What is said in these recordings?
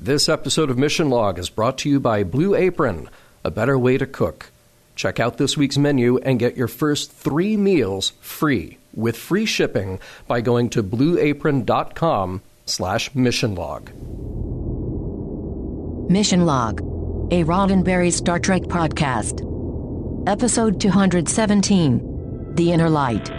This episode of Mission Log is brought to you by Blue Apron, a better way to cook. Check out this week's menu and get your first 3 meals free with free shipping by going to blueapron.com/missionlog. Mission Log, a Roddenberry Star Trek podcast. Episode 217, The Inner Light.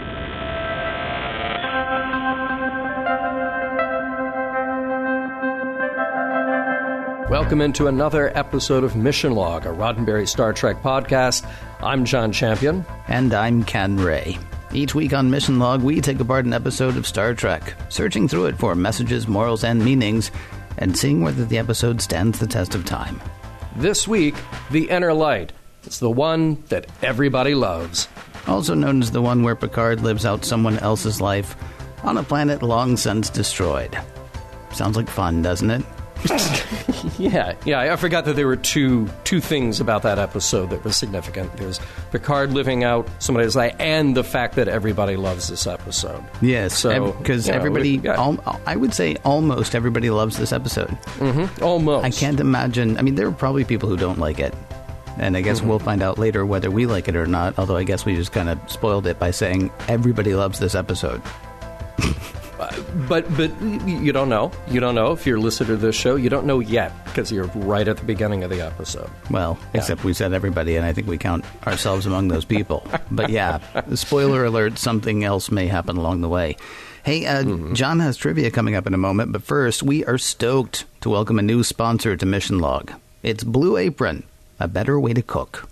Welcome into another episode of Mission Log, a Roddenberry Star Trek podcast. I'm John Champion. And I'm Ken Ray. Each week on Mission Log, we take apart an episode of Star Trek, searching through it for messages, morals, and meanings, and seeing whether the episode stands the test of time. This week, The Inner Light. It's the one that everybody loves. Also known as the one where Picard lives out someone else's life on a planet long since destroyed. Sounds like fun, doesn't it? Yeah, I forgot that there were two things about that episode that were significant. There's Picard living out somebody's life and the fact that everybody loves this episode. Yes, so, because everybody, I would say almost everybody loves this episode. Mm-hmm, almost. I can't imagine, there are probably people who don't like it. And I guess we'll find out later whether we like it or not, although I guess we just kind of spoiled it by saying everybody loves this episode. But you don't know. You don't know if you're listening to this show. You don't know yet because you're right at the beginning of the episode. Well, except we said everybody, and I think we count ourselves among those people. But yeah, spoiler alert, something else may happen along the way. Hey, John has trivia coming up in a moment, but first, we are stoked to welcome a new sponsor to Mission Log. It's Blue Apron, a better way to cook.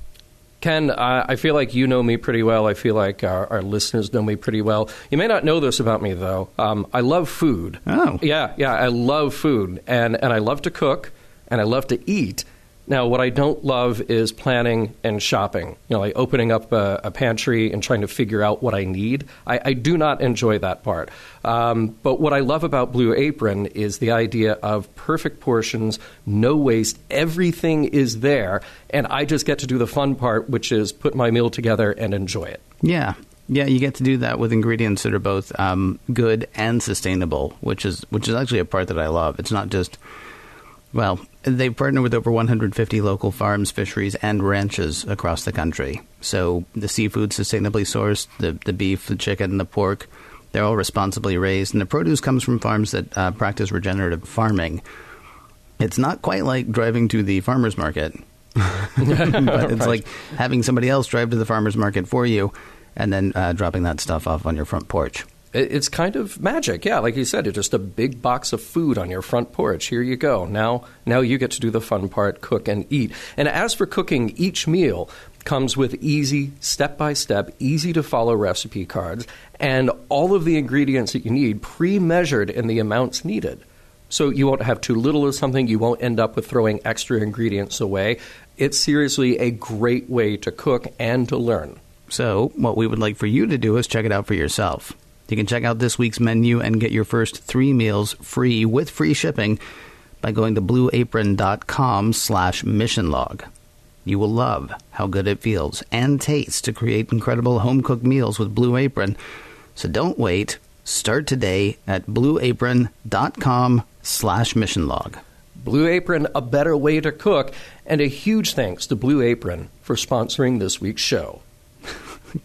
Ken, I feel like you know me pretty well. I feel like our listeners know me pretty well. You may not know this about me, though. I love food. Oh. Yeah, I love food. And I love to cook, and I love to eat. Now, what I don't love is planning and shopping. Like opening up a pantry and trying to figure out what I need. I do not enjoy that part. But what I love about Blue Apron is the idea of perfect portions, no waste, everything is there, and I just get to do the fun part, which is put my meal together and enjoy it. Yeah, you get to do that with ingredients that are both good and sustainable, which is actually a part that I love. It's not just... Well, they partner with over 150 local farms, fisheries, and ranches across the country. So the seafood sustainably sourced, the beef, the chicken, the pork, they're all responsibly raised. And the produce comes from farms that practice regenerative farming. It's not quite like driving to the farmer's market, but it's right. like having somebody else drive to the farmer's market for you and then dropping that stuff off on your front porch. It's kind of magic, yeah. Like you said, it's just a big box of food on your front porch. Here you go. Now you get to do the fun part, cook and eat. And as for cooking, each meal comes with easy, step-by-step, easy-to-follow recipe cards and all of the ingredients that you need pre-measured in the amounts needed. So you won't have too little of something. You won't end up with throwing extra ingredients away. It's seriously a great way to cook and to learn. So what we would like for you to do is check it out for yourself. You can check out this week's menu and get your first 3 meals free with free shipping by going to blueapron.com/missionlog. You will love how good it feels and tastes to create incredible home-cooked meals with Blue Apron. So don't wait. Start today at blueapron.com/missionlog. Blue Apron, a better way to cook. And a huge thanks to Blue Apron for sponsoring this week's show.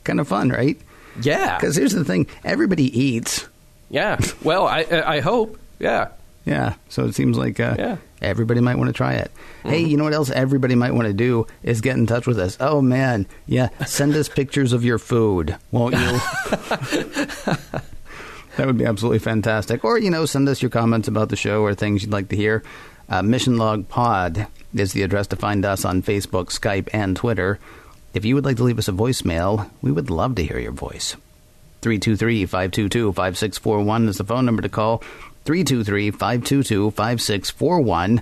Kind of fun, right? Yeah. Because here's the thing. Everybody eats. Yeah. Well, I hope. Yeah. Yeah. So it seems like everybody might want to try it. Mm-hmm. Hey, you know what else everybody might want to do is get in touch with us. Oh, man. Yeah. Send us pictures of your food, won't you? That would be absolutely fantastic. Or, send us your comments about the show or things you'd like to hear. Mission Log Pod is the address to find us on Facebook, Skype, and Twitter. If you would like to leave us a voicemail, we would love to hear your voice. 323-522-5641 is the phone number to call. 323-522-5641.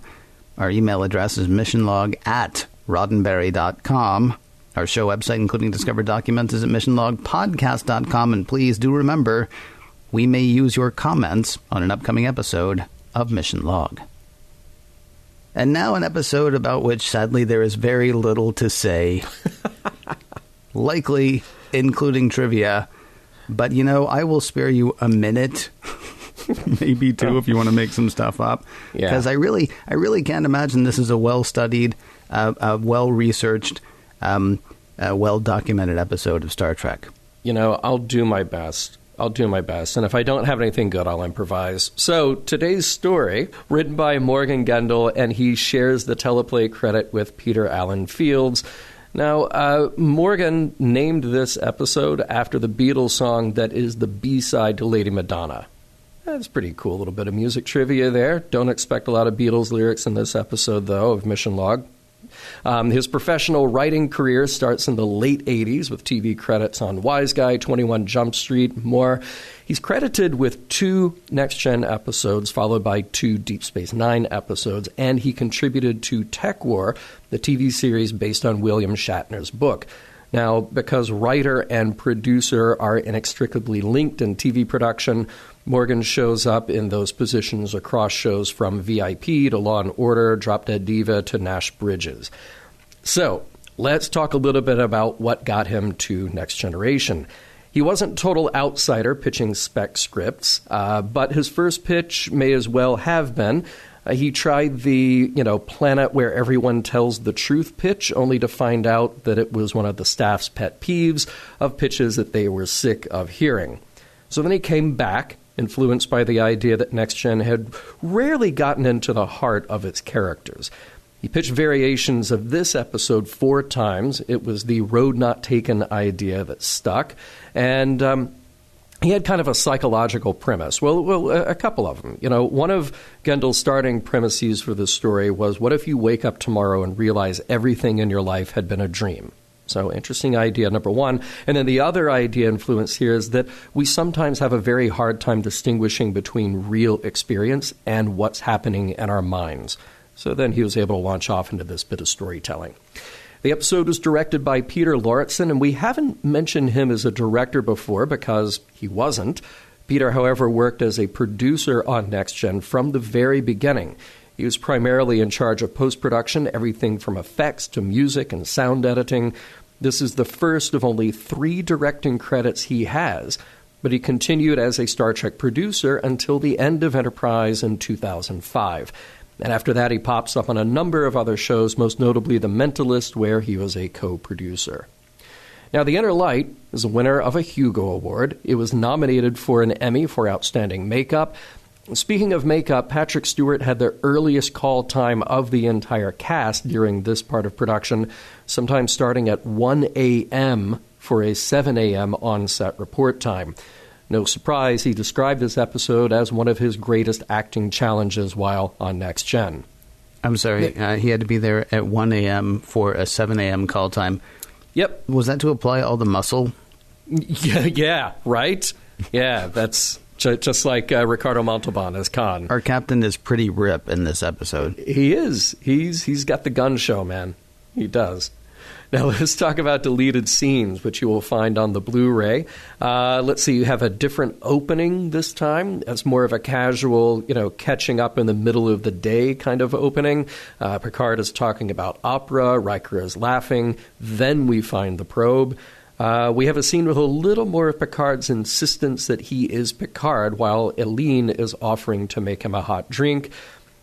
Our email address is missionlog@roddenberry.com. Our show website, including Discover Documents, is at missionlogpodcast.com. And please do remember, we may use your comments on an upcoming episode of Mission Log. And now an episode about which, sadly, there is very little to say. Likely including trivia. But, I will spare you a minute maybe two if you want to make some stuff up. Because I really can't imagine this is a well-studied, well-researched, well-documented episode of Star Trek. I'll do my best. And if I don't have anything good, I'll improvise. So today's story, written by Morgan Gendel, and he shares the teleplay credit with Peter Allen Fields. Now, Morgan named this episode after the Beatles song that is the B-side to Lady Madonna. That's pretty cool. A little bit of music trivia there. Don't expect a lot of Beatles lyrics in this episode, though, of Mission Log. His professional writing career starts in the late 80s with TV credits on Wise Guy, 21 Jump Street, more. He's credited with 2 Next Gen episodes, followed by 2 Deep Space Nine episodes, and he contributed to Tech War, the TV series based on William Shatner's book. Now, because writer and producer are inextricably linked in TV production, Morgan shows up in those positions across shows from VIP to Law & Order, Drop Dead Diva to Nash Bridges. So, let's talk a little bit about what got him to Next Generation. He wasn't total outsider pitching spec scripts, but his first pitch may as well have been. He tried the, planet where everyone tells the truth pitch, only to find out that it was one of the staff's pet peeves of pitches that they were sick of hearing. So then he came back, influenced by the idea that Next Gen had rarely gotten into the heart of its characters. He pitched variations of this episode 4 times. It was the road not taken idea that stuck, and he had kind of a psychological premise. Well, a couple of them. One of Gendel's starting premises for this story was, what if you wake up tomorrow and realize everything in your life had been a dream? So, interesting idea, number one. And then the other idea influence here is that we sometimes have a very hard time distinguishing between real experience and what's happening in our minds. So then he was able to launch off into this bit of storytelling. The episode was directed by Peter Lauritsen, and we haven't mentioned him as a director before because he wasn't. Peter, however, worked as a producer on Next Gen from the very beginning. He was primarily in charge of post-production, everything from effects to music and sound editing. This is the first of only 3 directing credits he has, but he continued as a Star Trek producer until the end of Enterprise in 2005. And after that, he pops up on a number of other shows, most notably The Mentalist, where he was a co-producer. Now, The Inner Light is a winner of a Hugo Award. It was nominated for an Emmy for Outstanding Makeup. Speaking of makeup, Patrick Stewart had the earliest call time of the entire cast during this part of production, sometimes starting at 1 a.m. for a 7 a.m. on-set report time. No surprise, he described this episode as one of his greatest acting challenges while on Next Gen. I'm sorry, he had to be there at 1 a.m. for a 7 a.m. call time. Yep. Was that to apply all the muscle? Yeah, right? Yeah, that's just like Ricardo Montalban as Khan. Our captain is pretty rip in this episode. He is. He's got the gun show, man. He does. Now, let's talk about deleted scenes, which you will find on the Blu-ray. Let's see, you have a different opening this time. It's more of a casual, catching up in the middle of the day kind of opening. Picard is talking about opera. Riker is laughing. Then we find the probe. We have a scene with a little more of Picard's insistence that he is Picard, while Eileen is offering to make him a hot drink.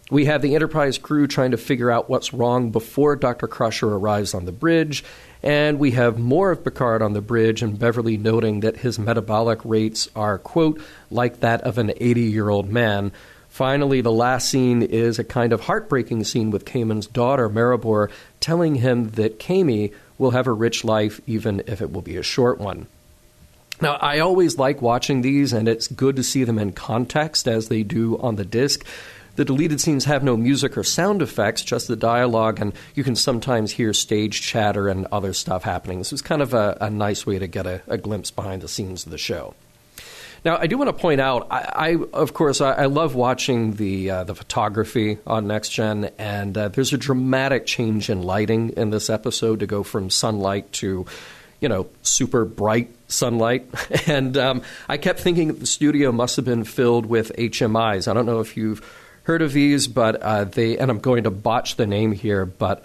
We have the Enterprise crew trying to figure out what's wrong before Dr. Crusher arrives on the bridge, and we have more of Picard on the bridge and Beverly noting that his metabolic rates are, quote, like that of an 80-year-old man. Finally, the last scene is a kind of heartbreaking scene with Kamin's daughter, Maribor, telling him that Kami will have a rich life even if it will be a short one. Now, I always like watching these, and it's good to see them in context as they do on the disc. The deleted scenes have no music or sound effects, just the dialogue, and you can sometimes hear stage chatter and other stuff happening. This is kind of a nice way to get a glimpse behind the scenes of the show. Now, I do want to point out, I love watching the photography on Next Gen, and there's a dramatic change in lighting in this episode to go from sunlight to, super bright sunlight. And I kept thinking that the studio must have been filled with HMIs. I don't know if you've heard of these, but and I'm going to botch the name here, but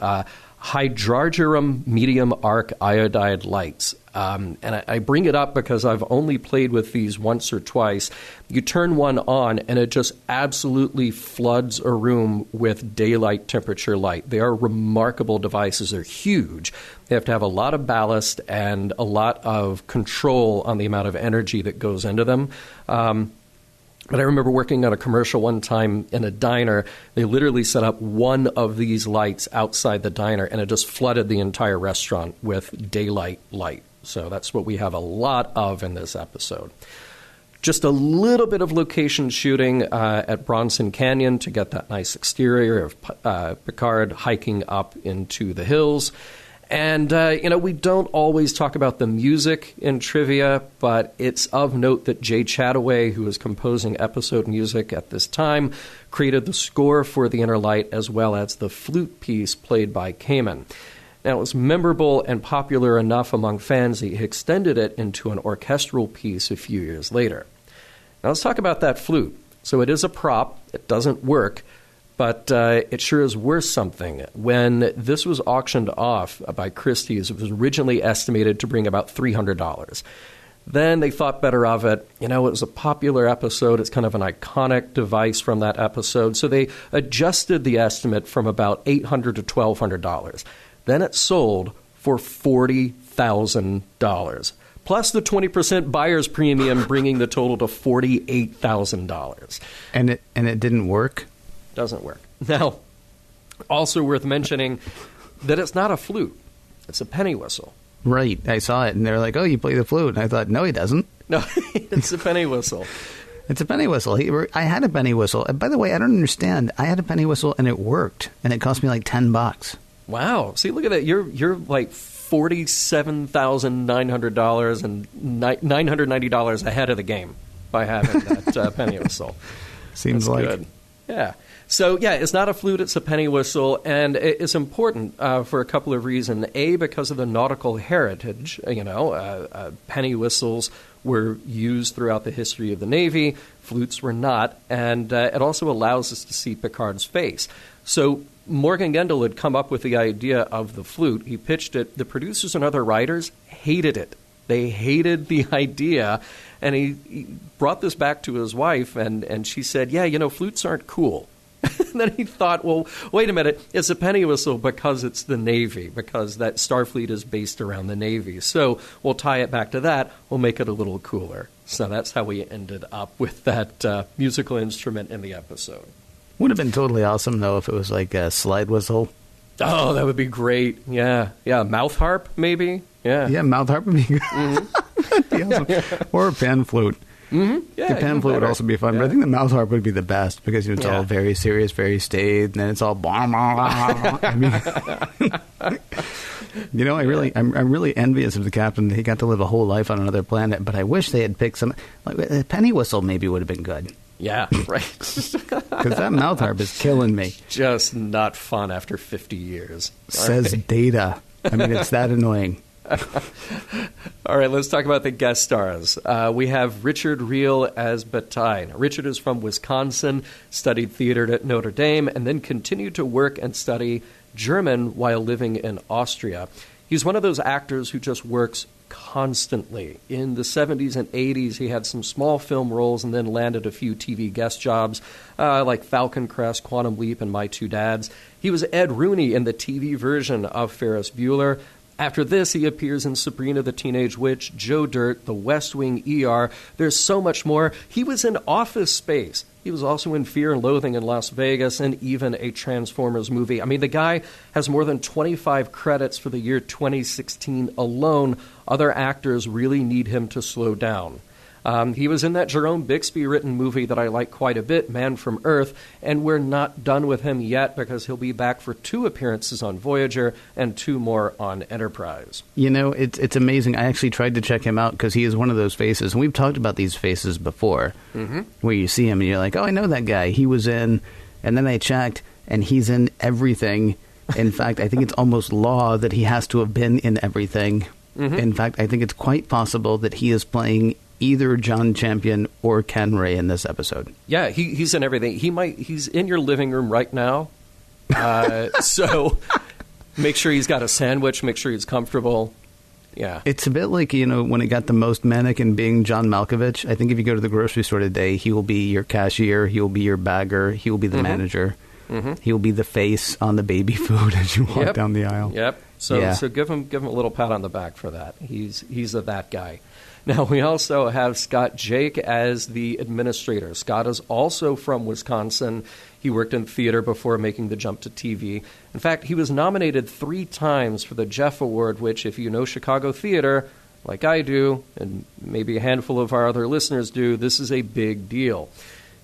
hydrargyrum medium arc iodide lights. And I bring it up because I've only played with these once or twice. You turn one on, and it just absolutely floods a room with daylight temperature light. They are remarkable devices. They're huge. They have to have a lot of ballast and a lot of control on the amount of energy that goes into them. But I remember working on a commercial one time in a diner. They literally set up one of these lights outside the diner, and it just flooded the entire restaurant with daylight light. So that's what we have a lot of in this episode. Just a little bit of location shooting at Bronson Canyon to get that nice exterior of Picard hiking up into the hills. And, we don't always talk about the music in trivia, but it's of note that Jay Chataway, who was composing episode music at this time, created the score for The Inner Light as well as the flute piece played by Kamin. Now, it was memorable and popular enough among fans that he extended it into an orchestral piece a few years later. Now, let's talk about that flute. So it is a prop. It doesn't work. But it sure is worth something. When this was auctioned off by Christie's, it was originally estimated to bring about $300. Then they thought better of it. It was a popular episode. It's kind of an iconic device from that episode. So they adjusted the estimate from about $800 to $1,200. Then it sold for $40,000. Plus the 20% buyer's premium, bringing the total to $48,000. And it didn't work? Doesn't work. Now, also worth mentioning that it's not a flute. It's a penny whistle. Right. I saw it, and they're like, oh, you play the flute. And I thought, no, he doesn't. No, it's a penny whistle. It's a penny whistle. I had a penny whistle. And by the way, I don't understand. I had a penny whistle, and it worked, and it cost me like $10. Wow. See, look at that. You're like $47,900 and $990 ahead of the game by having that penny whistle. Seems That's like good. Yeah. So, it's not a flute, it's a penny whistle, and it's important for a couple of reasons. A, because of the nautical heritage. Penny whistles were used throughout the history of the Navy, flutes were not, and it also allows us to see Picard's face. So Morgan Gendel had come up with the idea of the flute. He pitched it. The producers and other writers hated it. They hated the idea, and he brought this back to his wife, and she said, flutes aren't cool. And then he thought, well, wait a minute, it's a penny whistle because it's the Navy, because that Starfleet is based around the Navy. So we'll tie it back to that. We'll make it a little cooler. So that's how we ended up with that musical instrument in the episode. Would have been totally awesome, though, if it was like a slide whistle. Oh, that would be great. Yeah. Mouth harp, maybe. Yeah, mouth harp would be good. That'd be awesome. Or a pan flute. Mm-hmm. Yeah, the pan flute would also be fun, but I think the mouth harp would be the best because it's all very serious, very staid, and then it's all blah, blah, blah. I'm really envious of the captain. He got to live a whole life on another planet, but I wish they had picked some. Like a penny whistle maybe would have been good. Yeah, right. Because that mouth harp is killing me. Just not fun after 50 years. Says Data. I mean, it's that annoying. All right, let's talk about the guest stars. We have Richard Reel as Bataille. Richard is from Wisconsin, studied theater at Notre Dame, and then continued to work and study German while living in Austria. He's one of those actors who just works constantly. In the 70s and 80s, he had some small film roles and then landed a few TV guest jobs like Falcon Crest, Quantum Leap, and My Two Dads. He was Ed Rooney in the TV version of Ferris Bueller. After this, he appears in Sabrina the Teenage Witch, Joe Dirt, The West Wing, ER. There's so much more. He was in Office Space. He was also in Fear and Loathing in Las Vegas and even a Transformers movie. I mean, the guy has more than 25 credits for the year 2016 alone. Other actors really need him to slow down. He was in that Jerome Bixby-written movie that I like quite a bit, Man from Earth, and we're not done with him yet because he'll be back for 2 appearances on Voyager and 2 more on Enterprise. It's amazing. I actually tried to check him out because he is one of those faces, and we've talked about these faces before, where you see him and you're like, oh, I know that guy. He was in, and then I checked, and he's in everything. In fact, I think it's almost law that he has to have been in everything. In fact, I think it's quite possible that he is playing either John Champion or Ken Ray in this episode. Yeah, he's in everything. He's in your living room right now. So make sure he's got a sandwich. Make sure he's comfortable. Yeah. It's a bit like, when it got the most mannequin being John Malkovich. I think if you go to the grocery store today, he will be your cashier, he will be your bagger, he will be the manager. Mm-hmm. He will be the face on the baby food as you walk down the aisle. Yep. So give him a little pat on the back for that. He's that guy. Now, we also have Scott Jake as the administrator. Scott is also from Wisconsin. He worked in theater before making the jump to TV. In fact, he was nominated 3 times for the Jeff Award, which, if you know Chicago theater, like I do, and maybe a handful of our other listeners do, this is a big deal.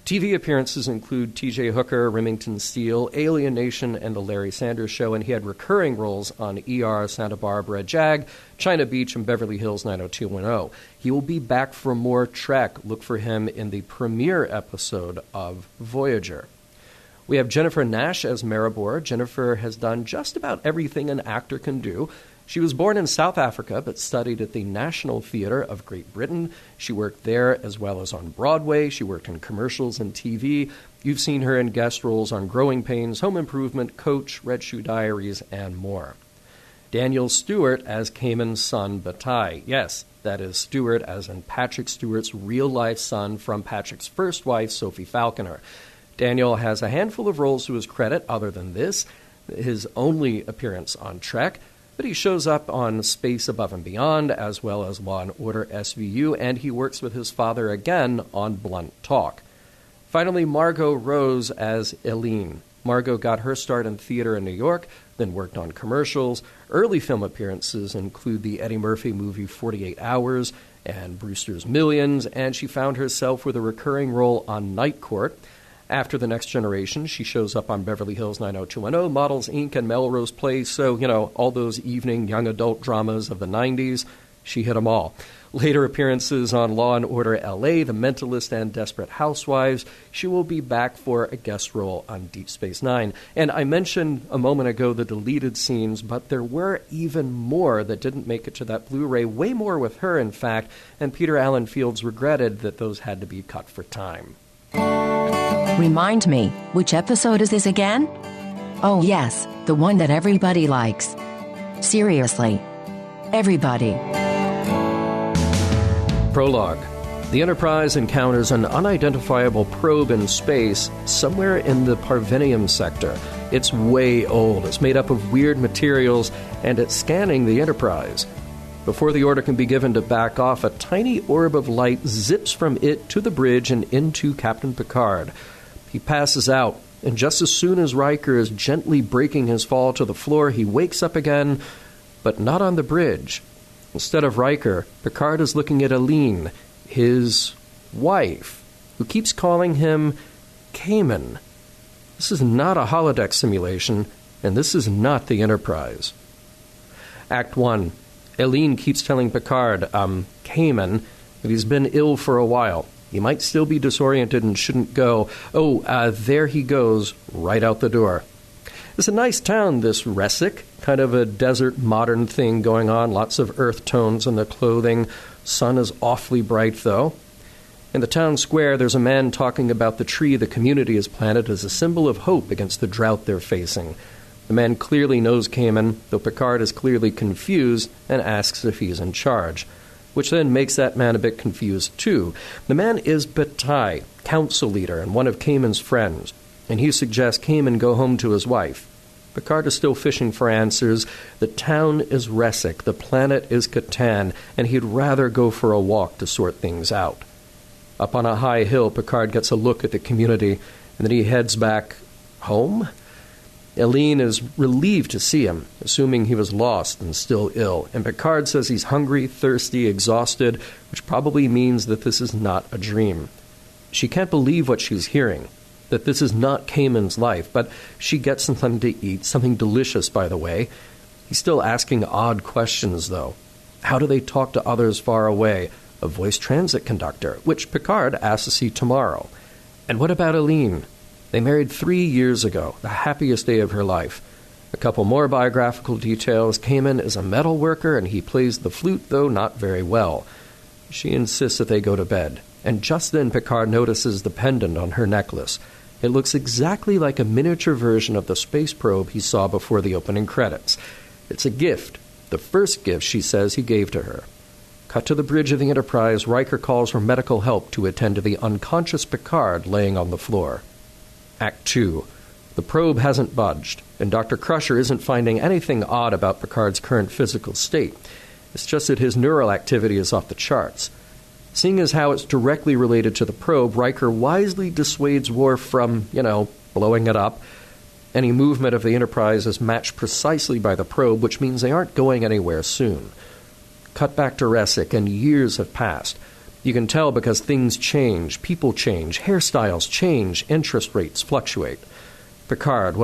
TV appearances include T.J. Hooker, Remington Steele, Alien Nation, and The Larry Sanders Show, and he had recurring roles on ER, Santa Barbara, JAG, China Beach, and Beverly Hills 90210. He will be back for more Trek. Look for him in the premiere episode of Voyager. We have Jennifer Nash as Maribor. Jennifer has done just about everything an actor can do. She was born in South Africa, but studied at the National Theatre of Great Britain. She worked there as well as on Broadway. She worked in commercials and TV. You've seen her in guest roles on Growing Pains, Home Improvement, Coach, Red Shoe Diaries, and more. Daniel Stewart as Kamin's son, Bataille. Yes, that is Stewart as in Patrick Stewart's real-life son from Patrick's first wife, Sophie Falconer. Daniel has a handful of roles to his credit other than this, his only appearance on Trek, but he shows up on Space Above and Beyond, as well as Law & Order SVU, and he works with his father again on Blunt Talk. Finally, Margot Rose as Eileen. Margot got her start in theater in New York, then worked on commercials. Early film appearances include the Eddie Murphy movie 48 Hours and Brewster's Millions, and she found herself with a recurring role on Night Court. After The Next Generation, she shows up on Beverly Hills 90210, Models, Inc., and Melrose Place. So, all those evening young adult dramas of the 90s, she hit them all. Later appearances on Law & Order L.A., The Mentalist, and Desperate Housewives. She will be back for a guest role on Deep Space Nine. And I mentioned a moment ago the deleted scenes, but there were even more that didn't make it to that Blu-ray, way more with her, in fact, and Peter Allen Fields regretted that those had to be cut for time. Remind me, which episode is this again? Oh yes, the one that everybody likes. Seriously. Everybody. Prologue. The Enterprise encounters an unidentifiable probe in space somewhere in the Parvenium sector. It's way old, it's made up of weird materials, and it's scanning the Enterprise. Before the order can be given to back off, a tiny orb of light zips from it to the bridge and into Captain Picard. He passes out, and just as soon as Riker is gently breaking his fall to the floor, he wakes up again, but not on the bridge. Instead of Riker, Picard is looking at Eileen, his wife, who keeps calling him Kamin. This is not a holodeck simulation, and this is not the Enterprise. Act 1. Eileen keeps telling Picard, Kamin, that he's been ill for a while. He might still be disoriented and shouldn't go. There he goes, right out the door. It's a nice town, this Resic. Kind of a desert modern thing going on. Lots of earth tones in the clothing. Sun is awfully bright, though. In the town square, there's a man talking about the tree the community has planted as a symbol of hope against the drought they're facing. The man clearly knows Kamin, though Picard is clearly confused and asks if he's in charge, which then makes that man a bit confused, too. The man is Bataille, council leader and one of Kamin's friends, and he suggests Kamin go home to his wife. Picard is still fishing for answers. The town is Resic, the planet is Kataan, and he'd rather go for a walk to sort things out. Up on a high hill, Picard gets a look at the community, and then he heads back home. Eileen is relieved to see him, assuming he was lost and still ill, and Picard says he's hungry, thirsty, exhausted, which probably means that this is not a dream. She can't believe what she's hearing, that this is not Kamin's life, but she gets something to eat, something delicious, by the way. He's still asking odd questions, though. How do they talk to others far away? A voice transit conductor, which Picard asks to see tomorrow. And what about Eileen? They married 3 years ago, the happiest day of her life. A couple more biographical details. Kamin is a metal worker, and he plays the flute, though not very well. She insists that they go to bed. And just then Picard notices the pendant on her necklace. It looks exactly like a miniature version of the space probe he saw before the opening credits. It's a gift, The first gift, she says, he gave to her. Cut to the bridge of the Enterprise, Riker calls for medical help to attend to the unconscious Picard laying on the floor. Act 2. The probe hasn't budged, and Dr. Crusher isn't finding anything odd about Picard's current physical state. It's just that his neural activity is off the charts. Seeing as how it's directly related to the probe, Riker wisely dissuades Worf from, blowing it up. Any movement of the Enterprise is matched precisely by the probe, which means they aren't going anywhere soon. Cut back to Resic, and years have passed. You can tell because things change, people change, hairstyles change, interest rates fluctuate. Picard,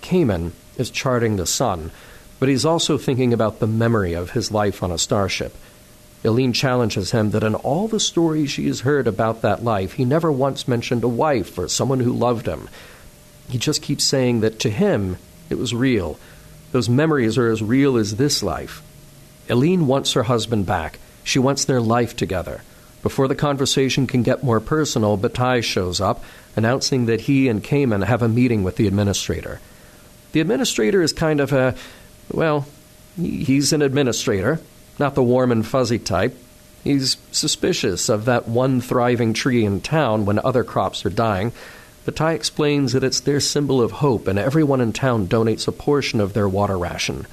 Kamin, is charting the sun, but he's also thinking about the memory of his life on a starship. Eileen challenges him that in all the stories she has heard about that life, he never once mentioned a wife or someone who loved him. He just keeps saying that to him, it was real. Those memories are as real as this life. Eileen wants her husband back. She wants their life together. Before the conversation can get more personal, Bataille shows up, announcing that he and Kamin have a meeting with the administrator. The administrator is kind of he's an administrator, not the warm and fuzzy type. He's suspicious of that one thriving tree in town when other crops are dying. Bataille explains that it's their symbol of hope, and everyone in town donates a portion of their water ration.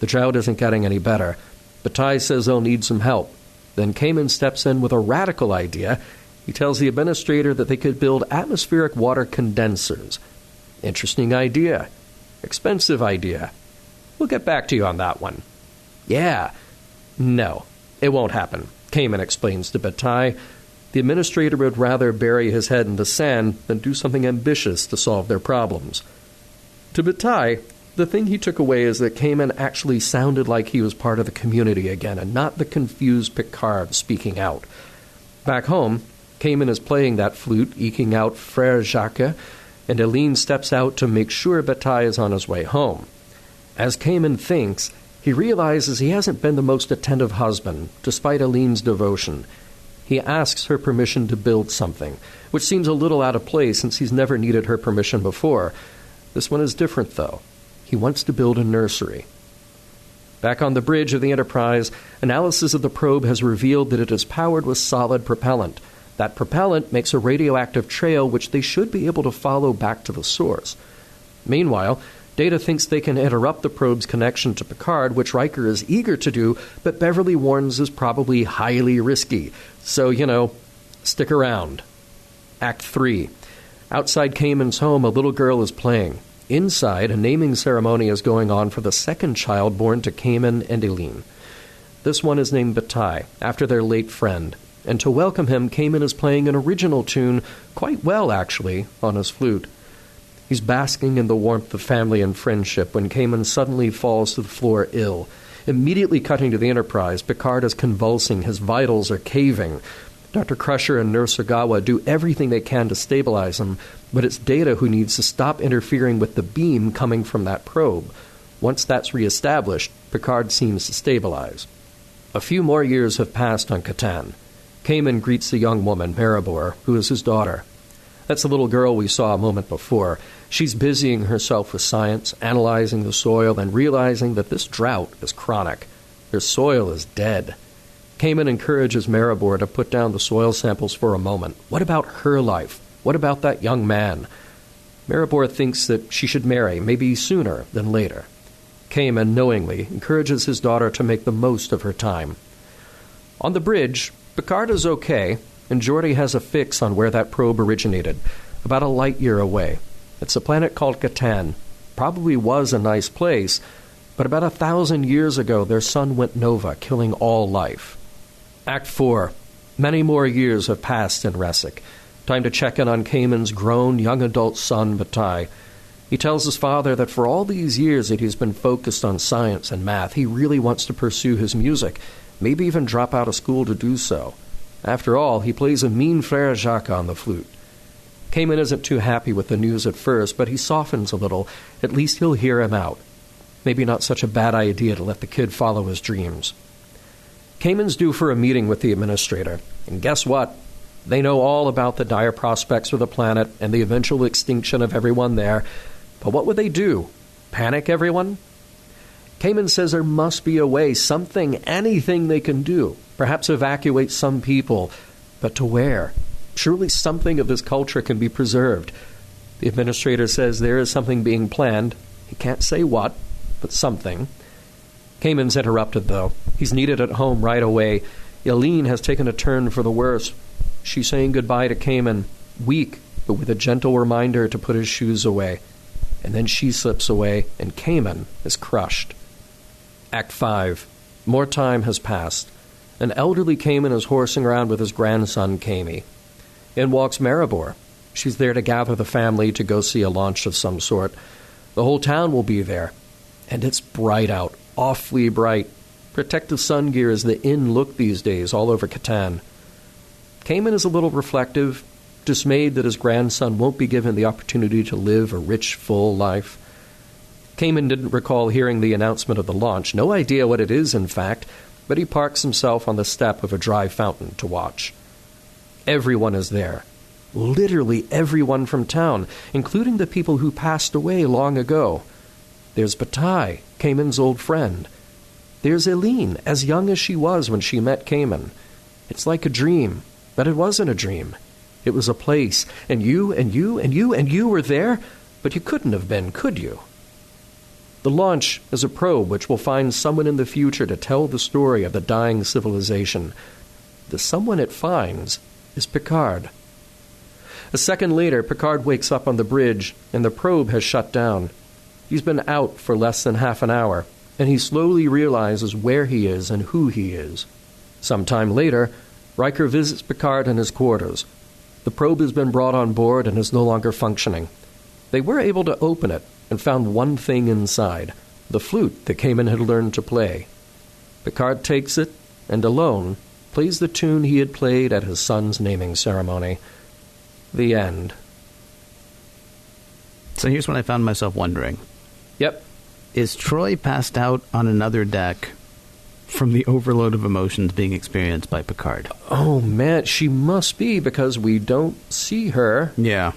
The drought isn't getting any better. Bataille says they'll need some help. Then Kamin steps in with a radical idea. He tells the administrator that they could build atmospheric water condensers. Interesting idea. Expensive idea. We'll get back to you on that one. Yeah. No, it won't happen, Kamin explains to Bataille. The administrator would rather bury his head in the sand than do something ambitious to solve their problems. To Bataille, the thing he took away is that Kamin actually sounded like he was part of the community again, and not the confused Picard speaking out. Back home, Kamin is playing that flute, eking out Frère Jacques, and Eileen steps out to make sure Bataille is on his way home. As Kamin thinks, he realizes he hasn't been the most attentive husband, despite Eileen's devotion. He asks her permission to build something, which seems a little out of place since he's never needed her permission before. This one is different, though. He wants to build a nursery. Back on the bridge of the Enterprise, analysis of the probe has revealed that it is powered with solid propellant. That propellant makes a radioactive trail which they should be able to follow back to the source. Meanwhile, Data thinks they can interrupt the probe's connection to Picard, which Riker is eager to do, but Beverly warns is probably highly risky. So, stick around. Act 3. Outside Kamin's home, a little girl is playing. Inside, a naming ceremony is going on for the second child born to Kamin and Eileen. This one is named Bataille, after their late friend. And to welcome him, Kamin is playing an original tune, quite well actually, on his flute. He's basking in the warmth of family and friendship when Kamin suddenly falls to the floor ill. Immediately cutting to the Enterprise, Picard is convulsing, his vitals are caving. Dr. Crusher and Nurse Ogawa do everything they can to stabilize him, but it's Data who needs to stop interfering with the beam coming from that probe. Once that's reestablished, Picard seems to stabilize. A few more years have passed on Kataan. Kamin greets the young woman, Maribor, who is his daughter. That's the little girl we saw a moment before. She's busying herself with science, analyzing the soil, and realizing that this drought is chronic. Their soil is dead. Kamin encourages Maribor to put down the soil samples for a moment. What about her life? What about that young man? Maribor thinks that she should marry, maybe sooner than later. Kamin, knowingly, encourages his daughter to make the most of her time. On the bridge, Picard is okay, and Geordi has a fix on where that probe originated, about a light year away. It's a planet called Kataan. Probably was a nice place, but about 1,000 years ago their sun went nova, killing all life. Act 4. Many more years have passed in Resic. Time to check in on Kamin's grown young adult son, Bataille. He tells his father that for all these years that he's been focused on science and math, he really wants to pursue his music, maybe even drop out of school to do so. After all, he plays a mean Frère Jacques on the flute. Kamin isn't too happy with the news at first, but he softens a little. At least he'll hear him out. Maybe not such a bad idea to let the kid follow his dreams. Kamin's due for a meeting with the administrator, and guess what? They know all about the dire prospects for the planet and the eventual extinction of everyone there. But what would they do? Panic everyone? Kamin says there must be a way, something, anything they can do. Perhaps evacuate some people. But to where? Surely something of this culture can be preserved. The administrator says there is something being planned. He can't say what, but something. Kamin's interrupted, though. He's needed at home right away. Eileen has taken a turn for the worse. She's saying goodbye to Kamin, weak, but with a gentle reminder to put his shoes away. And then she slips away, and Kamin is crushed. Act 5. More time has passed. An elderly Kamin is horsing around with his grandson, Kami. In walks Maribor. She's there to gather the family to go see a launch of some sort. The whole town will be there. And it's bright out, awfully bright. Protective sun gear is the in look these days all over Kataan. Kamin is a little reflective, dismayed that his grandson won't be given the opportunity to live a rich, full life. Kamin didn't recall hearing the announcement of the launch, no idea what it is, in fact, but he parks himself on the step of a dry fountain to watch. Everyone is there. Literally everyone from town, including the people who passed away long ago. There's Batai, Kamin's old friend. There's Eileen, as young as she was when she met Kamin. It's like a dream, but it wasn't a dream. It was a place, and you, and you, and you, and you were there, but you couldn't have been, could you? The launch is a probe which will find someone in the future to tell the story of the dying civilization. The someone it finds is Picard. A second later, Picard wakes up on the bridge, and the probe has shut down. He's been out for less than half an hour, and he slowly realizes where he is and who he is. Some time later, Riker visits Picard in his quarters. The probe has been brought on board and is no longer functioning. They were able to open it and found one thing inside, the flute that Kamin had learned to play. Picard takes it and, alone, plays the tune he had played at his son's naming ceremony. The end. So here's what I found myself wondering. Yep. Is Troy passed out on another deck from the overload of emotions being experienced by Picard? Oh, man, she must be, because we don't see her. Yeah.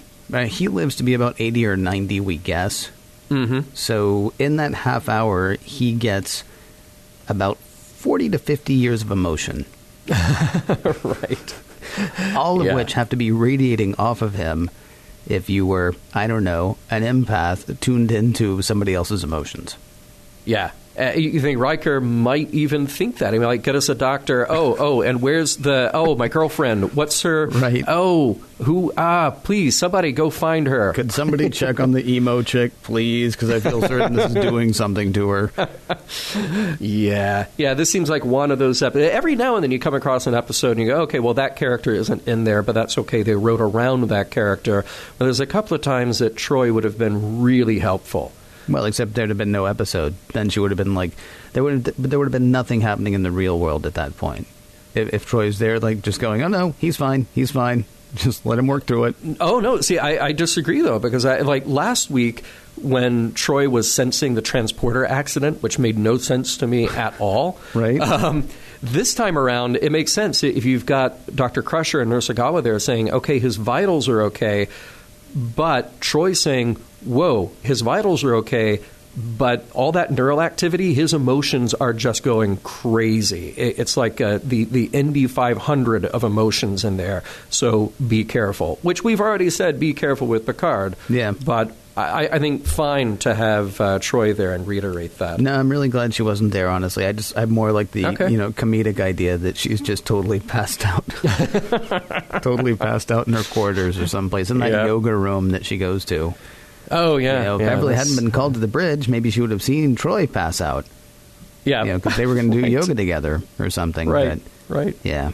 He lives to be about 80 or 90, we guess. Mm-hmm. So in that half hour, he gets about 40 to 50 years of emotion. Right. All of which have to be radiating off of him if you were, I don't know, an empath tuned into somebody else's emotions. Yeah. You think Riker might even think that. He might get us a doctor. And where's my girlfriend? What's her? Right. Please, somebody go find her. Could somebody check on the emo chick, please? Because I feel certain this is doing something to her. Yeah, this seems like one of those episodes. Every now and then you come across an episode and you go, okay, well, that character isn't in there, but that's okay. They wrote around that character. But there's a couple of times that Troy would have been really helpful. Well, except there'd have been no episode. Then she would have been like, there would have been nothing happening in the real world at that point. If Troy's there, like, just going, oh no, he's fine. Just let him work through it. Oh no, see, I disagree though, because last week when Troy was sensing the transporter accident, which made no sense to me at all. Right. This time around, it makes sense if you've got Dr. Crusher and Nurse Ogawa there saying, okay, his vitals are okay. But Troy saying, whoa, his vitals are okay, but all that neural activity, his emotions are just going crazy. It's like the Indy 500 of emotions in there, so be careful. Which we've already said, be careful with Picard. Yeah. But I think fine to have Troy there and reiterate that. No, I'm really glad she wasn't there, honestly. I'm more like the comedic idea that she's just totally passed out. Totally passed out in her quarters or someplace, in that yoga room that she goes to. Oh, yeah. If Beverly hadn't been called to the bridge, maybe she would have seen Troy pass out. Yeah. Because they were going to do yoga together or something. Right, right. Yeah.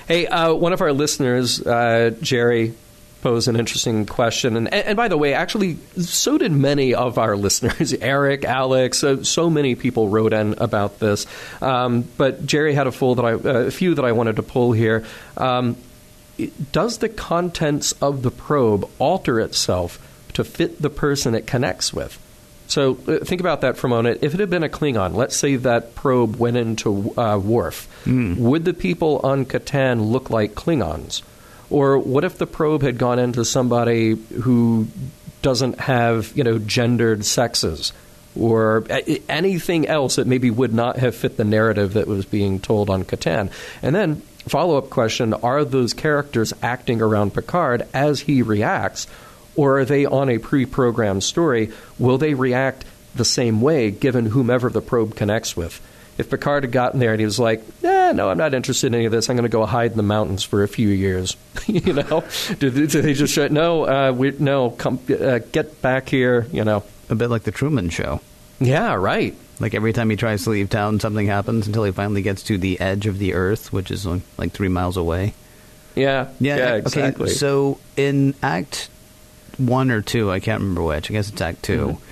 Hey, one of our listeners, Jerry, posed an interesting question. And by the way, actually, so did many of our listeners. Eric, Alex, so many people wrote in about this. But Jerry had a few that I wanted to pull here. Does the contents of the probe alter itself to fit the person it connects with? So think about that for a moment. If it had been a Klingon, let's say that probe went into Worf, would the people on Kataan look like Klingons? Or what if the probe had gone into somebody who doesn't have, gendered sexes? or anything else that maybe would not have fit the narrative that was being told on Kataan. And then, follow-up question, are those characters acting around Picard as he reacts, or are they on a pre-programmed story? Will they react the same way given whomever the probe connects with? If Picard had gotten there and he was like, no, I'm not interested in any of this. I'm going to go hide in the mountains for a few years. Do they just say, get back here, A bit like the Truman Show. Yeah, right. Like every time he tries to leave town, something happens until he finally gets to the edge of the Earth, which is like 3 miles away. Yeah, exactly. Okay, so in Act 1 or 2, I can't remember which. I guess it's Act 2. Mm-hmm.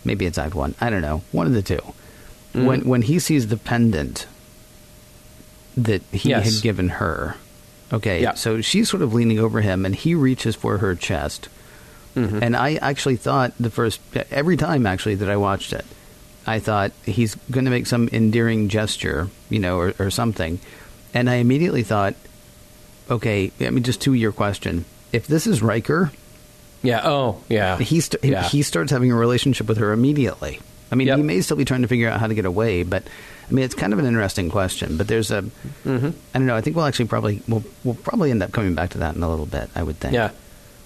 Maybe it's Act 1. I don't know. One of the two. Mm-hmm. When he sees the pendant that he had given her, so she's sort of leaning over him, and he reaches for her chest. Mm-hmm. And I actually thought every time actually that I watched it, I thought he's going to make some endearing gesture, or something. And I immediately thought, okay, just to your question, if this is Riker, he starts having a relationship with her immediately. He may still be trying to figure out how to get away, but it's kind of an interesting question. But there's I don't know. I think we'll probably end up coming back to that in a little bit, I would think. Yeah.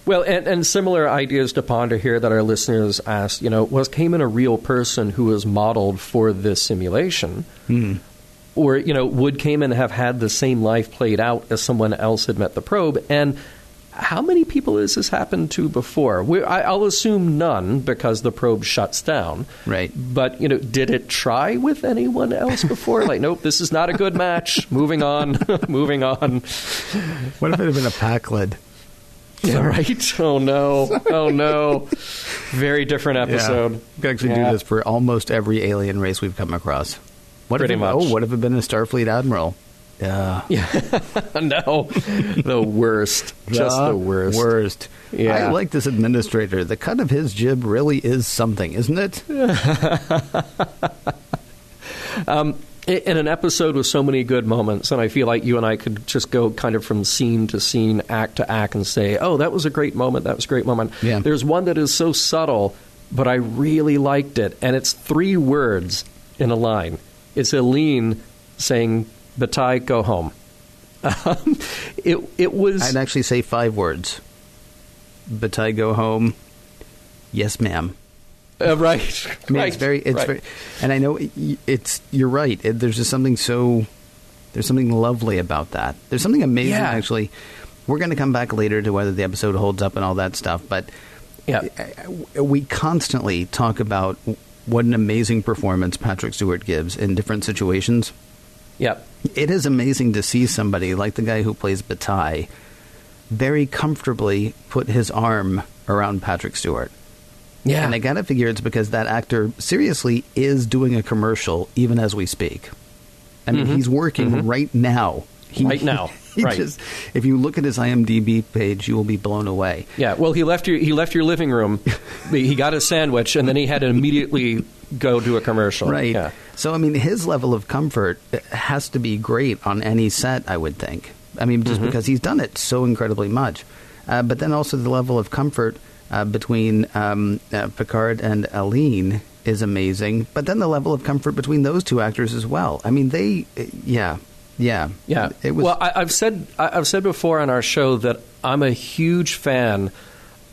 Well, and similar ideas to ponder here that our listeners asked, was Kamin a real person who was modeled for this simulation? Mm. Or, would Kamin have had the same life played out as someone else had met the probe? And how many people has this happened to before? I'll assume none because the probe shuts down. Right. But, did it try with anyone else before? Like, nope, this is not a good match. Moving on. Moving on. What if it had been a Pakled? Yeah, right? Oh, no. Very different episode. Yeah. We could actually do this for almost every alien race we've come across. Pretty much. Oh, what if it had been a Starfleet admiral? Yeah. No. The worst. Just the worst. Worst. Yeah. I like this administrator. The cut of his jib really is something, isn't it? In an episode with so many good moments, and I feel like you and I could just go kind of from scene to scene, act to act, and say, oh, that was a great moment, that was a great moment. Yeah. There's one that is so subtle, but I really liked it, and it's 3 words in a line. It's Eileen saying, Batai, go home. It was... I'd actually say 5 words. Batai, go home. Yes, ma'am. Right. It's very, and I know you're right. There's just something there's something lovely about that. There's something amazing, actually. We're going to come back later to whether the episode holds up and all that stuff, but we constantly talk about what an amazing performance Patrick Stewart gives in different situations. Yep. It is amazing to see somebody like the guy who plays Batai very comfortably put his arm around Patrick Stewart. Yeah. And I gotta figure it's because that actor seriously is doing a commercial even as we speak. I mean, he's working right now. Right now. Right. If you look at his IMDb page, you will be blown away. Yeah. Well, he left your living room. He got a sandwich, and then he had to immediately go do a commercial. Right. Yeah. So, his level of comfort has to be great on any set, I would think. Just because he's done it so incredibly much. But then also the level of comfort between Picard and Eileen is amazing. But then the level of comfort between those two actors as well. Yeah. It was. Well, I've said before on our show that I'm a huge fan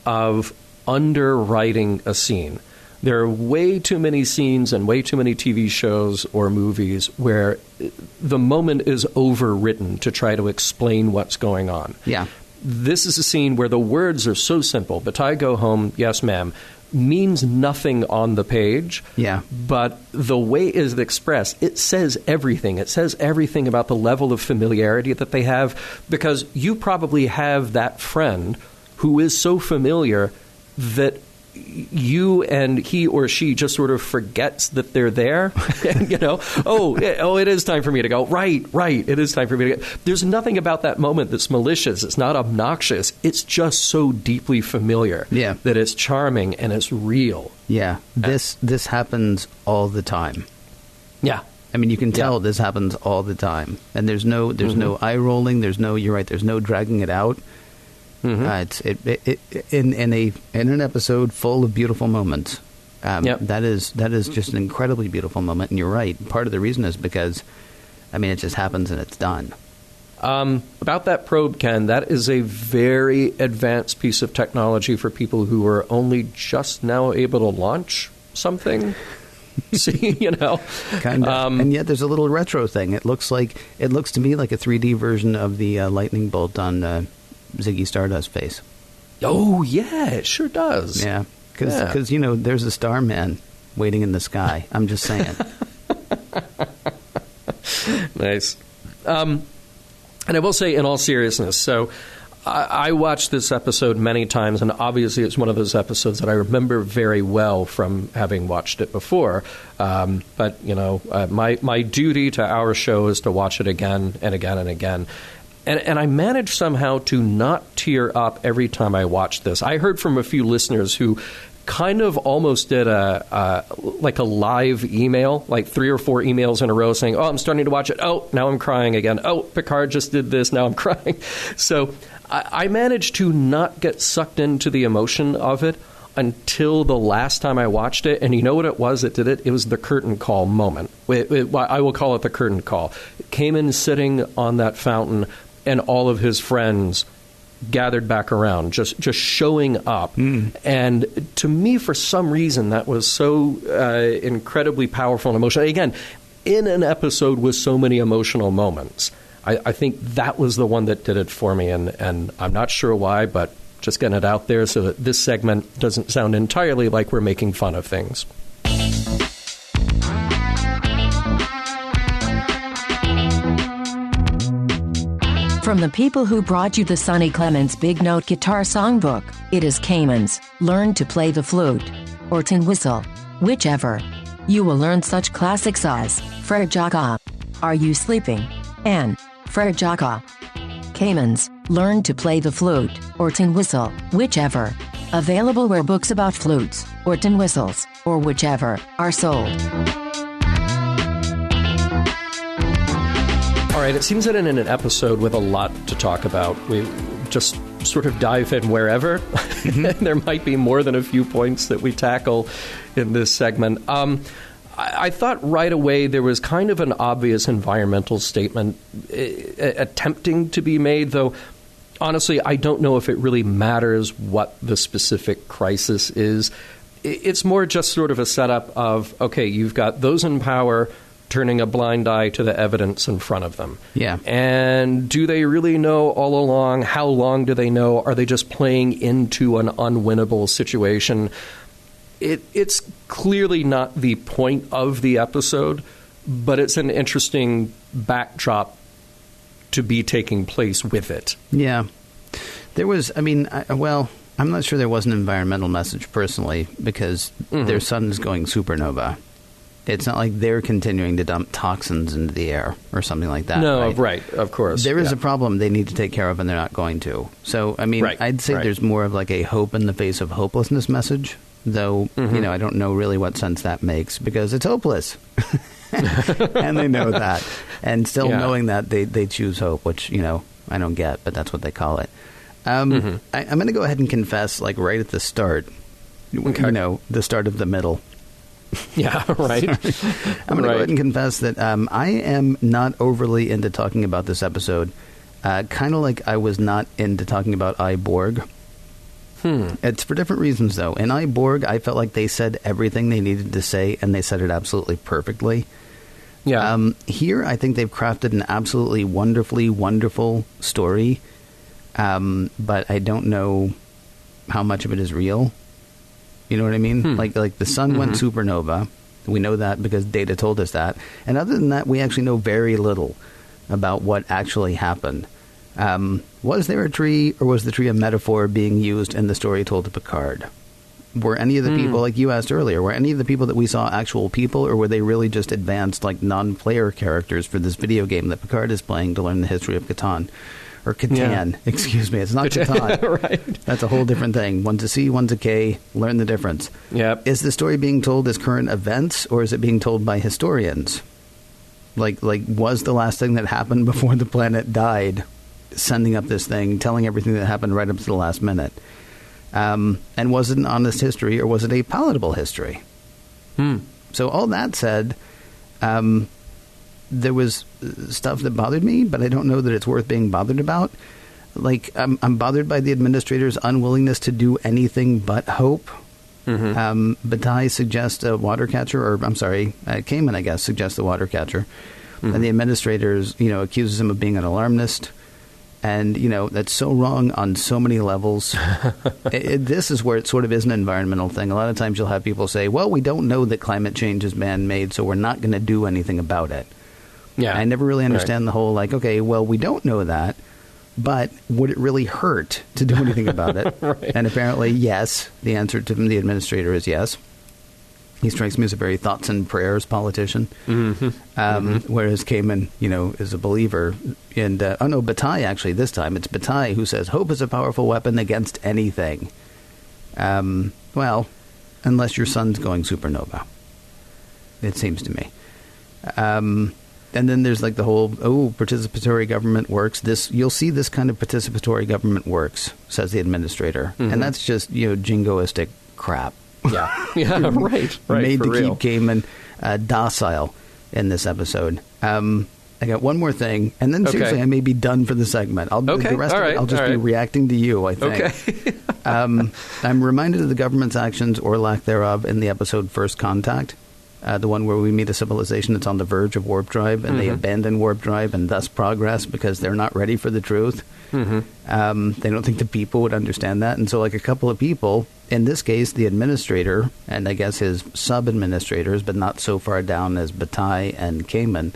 of underwriting a scene. There are way too many scenes and way too many TV shows or movies where the moment is overwritten to try to explain what's going on. Yeah. This is a scene where the words are so simple. Batai, go home, yes, ma'am, means nothing on the page. Yeah. But the way it is expressed, it says everything. It says everything about the level of familiarity that they have, because you probably have that friend who is so familiar that you and he or she just sort of forgets that they're there. And, it is time for me to go. Right. It is time for me to go. There's nothing about that moment that's malicious. It's not obnoxious. It's just so deeply familiar that it's charming and it's real. Yeah. This happens all the time. Yeah. You can tell this happens all the time. And there's no eye rolling. There's no dragging it out. Mm-hmm. It's in an episode full of beautiful moments. That is just an incredibly beautiful moment, and you're right. Part of the reason is because, I mean, it just happens and it's done. About that probe, Ken, that is a very advanced piece of technology for people who are only just now able to launch something. See, kind of. And yet there's a little retro thing. It looks to me like a 3D version of the lightning bolt on Ziggy Stardust's face. Oh yeah, it sure does. Yeah, because there's a Starman waiting in the sky. I'm just saying. Nice. And I will say, in all seriousness, so I watched this episode many times, and obviously it's one of those episodes that I remember very well from having watched it before. But, my duty to our show is to watch it again and again and again. And I managed somehow to not tear up every time I watched this. I heard from a few listeners who kind of almost did a live email, like 3 or 4 emails in a row saying, oh, I'm starting to watch it. Oh, now I'm crying again. Oh, Picard just did this. Now I'm crying. So I managed to not get sucked into the emotion of it until the last time I watched it. And you know what it was that did it? It was the curtain call moment. I will call it the curtain call. Kamin sitting on that fountain and all of his friends gathered back around, just showing up. And to me, for some reason, that was so incredibly powerful and emotional. Again, in an episode with so many emotional moments, I think that was the one that did it for me. And I'm not sure why, but just getting it out there so that this segment doesn't sound entirely like we're making fun of things. From the people who brought you the Sonny Clements Big Note Guitar Songbook, it is Kamin's Learn to Play the Flute, or Tin Whistle, whichever. You will learn such classics as Frere Jacques, Are You Sleeping? And Frere Jacques. Kamin's Learn to Play the Flute, or Tin Whistle, whichever. Available where books about flutes, or tin whistles, or whichever, are sold. All right, it seems that in an episode with a lot to talk about, we just sort of dive in wherever. There might be more than a few points that we tackle in this segment. I thought right away there was kind of an obvious environmental statement attempting to be made, though honestly, I don't know if it really matters what the specific crisis is. It's more just sort of a setup of, okay, you've got those in power turning a blind eye to the evidence in front of them. Yeah. And do they really know all along? How long do they know? Are they just playing into an unwinnable situation? It's clearly not the point of the episode, but it's an interesting backdrop to be taking place with it. Yeah. There was, I'm not sure there was an environmental message personally, because their sun is going supernova. It's not like they're continuing to dump toxins into the air or something like that. No, right, of course. There is a problem they need to take care of, and they're not going to. So, I'd say there's more of like a hope in the face of hopelessness message, though, I don't know really what sense that makes, because it's hopeless. And they know that. And still knowing that, they choose hope, which, I don't get, but that's what they call it. I'm going to go ahead and confess, like right at the start, the start of the middle. Yeah, right. I'm going to go ahead and confess that I am not overly into talking about this episode, kind of like I was not into talking about I, Borg. It's for different reasons, though. In I, Borg, I felt like they said everything they needed to say, and they said it absolutely perfectly. Yeah. Here, I think they've crafted an absolutely wonderfully wonderful story, but I don't know how much of it is real. You know what I mean? Like the sun went supernova. We know that because Data told us that. And other than that, we actually know very little about what actually happened. Was there a tree, or was the tree a metaphor being used in the story told to Picard? Were any of the people, like you asked earlier, were any of the people that we saw actual people, or were they really just advanced, like, non-player characters for this video game that Picard is playing to learn the history of Kataan? Or Kataan, excuse me. It's not Kataan. Right. That's a whole different thing. One's a C, one's a K. Learn the difference. Yep. Is the story being told as current events, or is it being told by historians? Like was the last thing that happened before the planet died sending up this thing, telling everything that happened right up to the last minute? And was it an honest history, or was it a palatable history? So all that said, there was stuff that bothered me, but I don't know that it's worth being bothered about. Like, I'm bothered by the administrator's unwillingness to do anything but hope. Bataille suggests a water catcher, or I'm sorry, Kamin, I guess, suggests the water catcher. And the administrators, accuses him of being an alarmist. And, that's so wrong on so many levels. This is where it sort of is an environmental thing. A lot of times you'll have people say, well, we don't know that climate change is man-made, so we're not going to do anything about it. Yeah, I never really understand the whole, okay, well, we don't know that, but would it really hurt to do anything about it? And apparently, yes. The answer to the administrator is yes. He strikes me as a very thoughts and prayers politician, whereas Kamin, is a believer. And Bataille, actually, this time it's Bataille who says hope is a powerful weapon against anything. Well, unless your sun's going supernova, it seems to me. And then there's the whole participatory government works. You'll see this kind of participatory government works, says the administrator, and that's just jingoistic crap. Yeah, right. Made to keep Kamin docile in this episode. I got one more thing, and then seriously, I may be done for the segment. The rest of it, I'll just be reacting to you, I think. I'm reminded of the government's actions, or lack thereof, in the episode First Contact, the one where we meet a civilization that's on the verge of warp drive, and they abandon warp drive and thus progress because they're not ready for the truth. They don't think the people would understand that. And so, a couple of people, in this case, the administrator, and I guess his sub-administrators, but not so far down as Bataille and Kamin,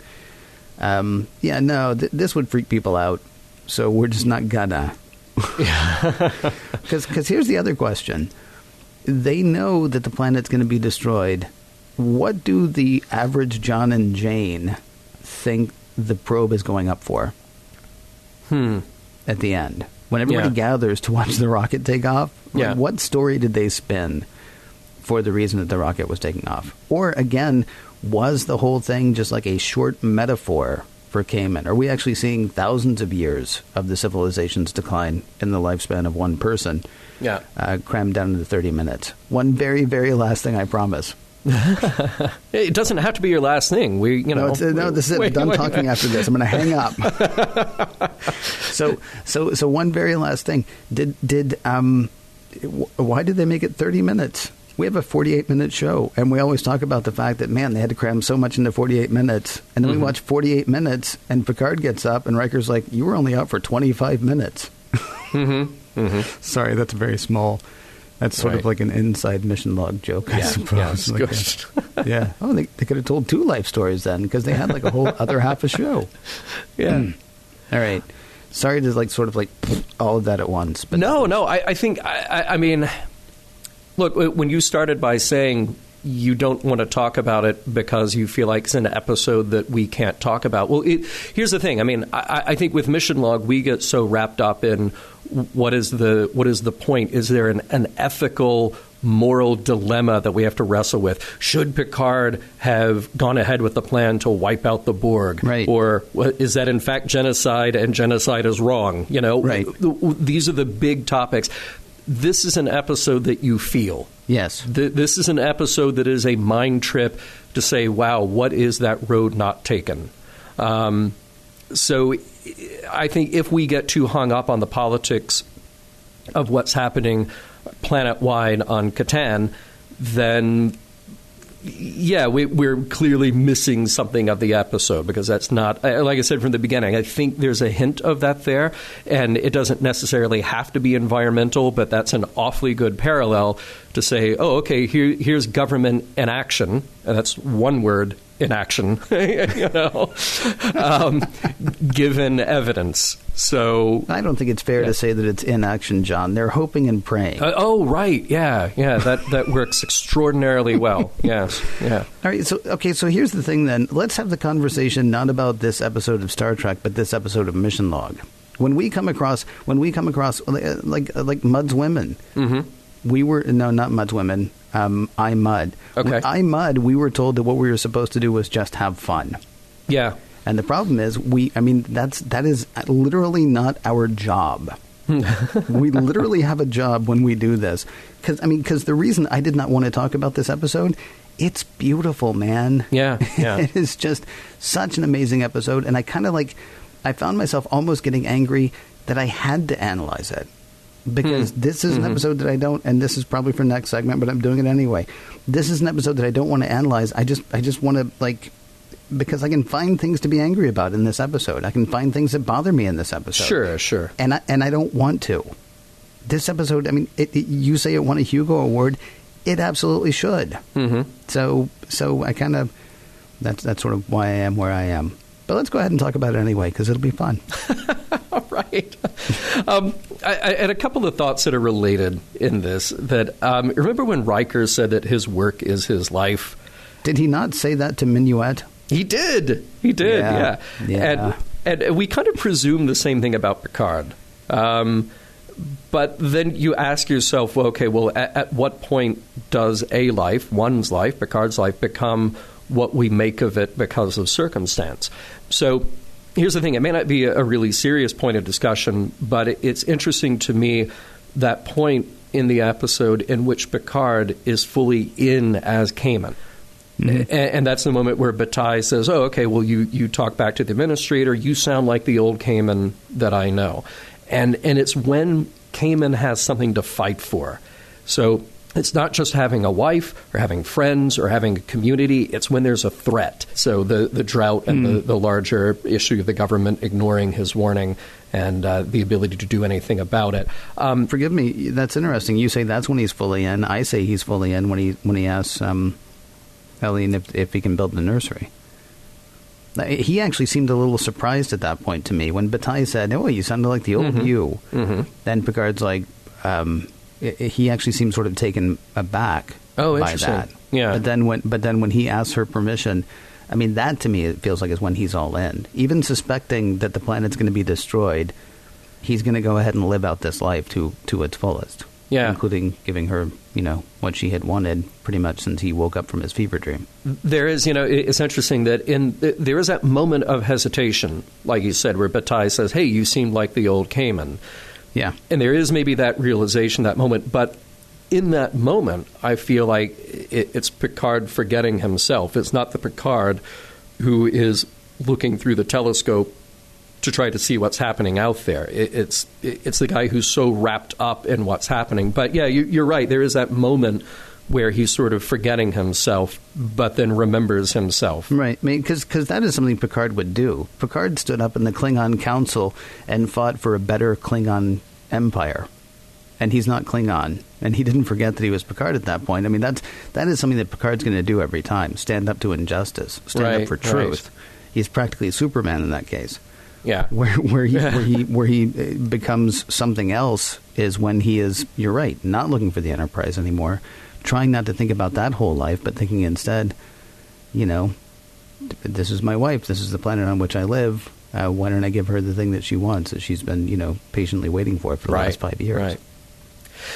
this would freak people out. So we're just not gonna. Because here's the other question. They know that the planet's going to be destroyed. What do the average John and Jane think the probe is going up for? At the end, when everybody gathers to watch the rocket take off, what story did they spin for the reason that the rocket was taking off? Or again, was the whole thing just a short metaphor for Kamin? Are we actually seeing thousands of years of the civilization's decline in the lifespan of one person? Crammed down into 30 minutes. One very, very last thing, I promise. It doesn't have to be your last thing. This is it. I'm done talking after this. I'm going to hang up. So one very last thing. Why did they make it 30 minutes? We have a 48-minute show, and we always talk about the fact that, man, they had to cram so much into 48 minutes. And then we watch 48 minutes, and Picard gets up, and Riker's like, you were only out for 25 minutes. Sorry, that's very small. That's sort of like an inside mission log joke, I suppose. Yeah. Oh, they could have told 2 life stories then, because they had a whole other half a show. All right. Sorry to all of that at once. But No. I think, I mean, look, when you started by saying you don't want to talk about it because you feel like it's an episode that we can't talk about. Well, here's the thing. I mean, I think with Mission Log, we get so wrapped up in what is the point? Is there an ethical, moral dilemma that we have to wrestle with? Should Picard have gone ahead with the plan to wipe out the Borg? Right. Or is that in fact genocide, and genocide is wrong? Right. These are the big topics. This is an episode that you feel. Yes. This is an episode that is a mind trip to say, wow, what is that road not taken? So I think if we get too hung up on the politics of what's happening planet-wide on Kataan, then, we're clearly missing something of the episode, because that's not, like I said from the beginning, I think there's a hint of that there, and it doesn't necessarily have to be environmental, but that's an awfully good parallel to say, oh, okay, here's government in action, and that's one word, in action, given evidence. So I don't think it's fair to say that it's inaction, John. They're hoping and praying. Right. Yeah. That works extraordinarily well. Yes. Yeah. All right. So here's the thing then. Let's have the conversation not about this episode of Star Trek, but this episode of Mission Log. When we come across like Mudd's women, we were not Mudd's women. I Mudd. Okay. I Mudd. We were told that what we were supposed to do was just have fun. Yeah. And the problem is, that is literally not our job. We literally have a job when we do this. Because the reason I did not want to talk about this episode it's beautiful, man. Yeah. It is just such an amazing episode, and I found myself almost getting angry that I had to analyze it. Because this is an episode that I don't, and this is probably for next segment, but I'm doing it anyway. This is an episode that I don't want to analyze. I just want to, because I can find things to be angry about in this episode. I can find things that bother me in this episode. Sure. And I don't want to. This episode, I mean, you say it won a Hugo Award. It absolutely should. So I kind of, that's sort of why I am where I am. But let's go ahead and talk about it anyway, because it'll be fun. All right. I had a couple of thoughts that are related in this. That remember when Riker said that his work is his life? Did he not say that to Minuet? He did. Yeah. And we kind of presume the same thing about Picard. But then you ask yourself, at what point does one's life, Picard's life, become what we make of it because of circumstance? So here's the thing. It may not be a really serious point of discussion, but it's interesting to me, that point in the episode in which Picard is fully in as Kamin. And that's the moment where Bataille says, you talk back to the administrator. You sound like the old Kamin that I know. And it's when Kamin has something to fight for. So it's not just having a wife or having friends or having a community. It's when there's a threat. So the drought and the larger issue of the government ignoring his warning and the ability to do anything about it. Forgive me, that's interesting. You say that's when he's fully in. I say he's fully in when he asks Helene if he can build the nursery. He actually seemed a little surprised at that point to me when Bataille said, "Oh, you sounded like the old you." Then Picard's like, he actually seemed sort of taken aback by that. Yeah. But then when he asks her permission, I mean, that to me it feels like is when he's all in. Even suspecting that the planet's going to be destroyed, he's going to go ahead and live out this life to its fullest. Yeah. Including giving her, what she had wanted pretty much since he woke up from his fever dream. There is, it's interesting that there is that moment of hesitation, like you said, where Bataille says, "Hey, you seem like the old Kamin." Yeah. And there is maybe that realization, that moment. But in that moment, I feel like it's Picard forgetting himself. It's not the Picard who is looking through the telescope to try to see what's happening out there. It's the guy who's so wrapped up in what's happening. But yeah, you're right. There is that moment where he's sort of forgetting himself, but then remembers himself. Right. I mean, because that is something Picard would do. Picard stood up in the Klingon Council and fought for a better Klingon empire. And he's not Klingon. And he didn't forget that he was Picard at that point. I mean, that is something that Picard's going to do every time. Stand up to injustice. Stand up for truth. Right. He's practically Superman in that case. Yeah, where he becomes something else is when he is, you're right, not looking for the Enterprise anymore, trying not to think about that whole life, but thinking instead, this is my wife, this is the planet on which I live. Why don't I give her the thing that she wants, that she's been, patiently waiting for the last 5 years? Right.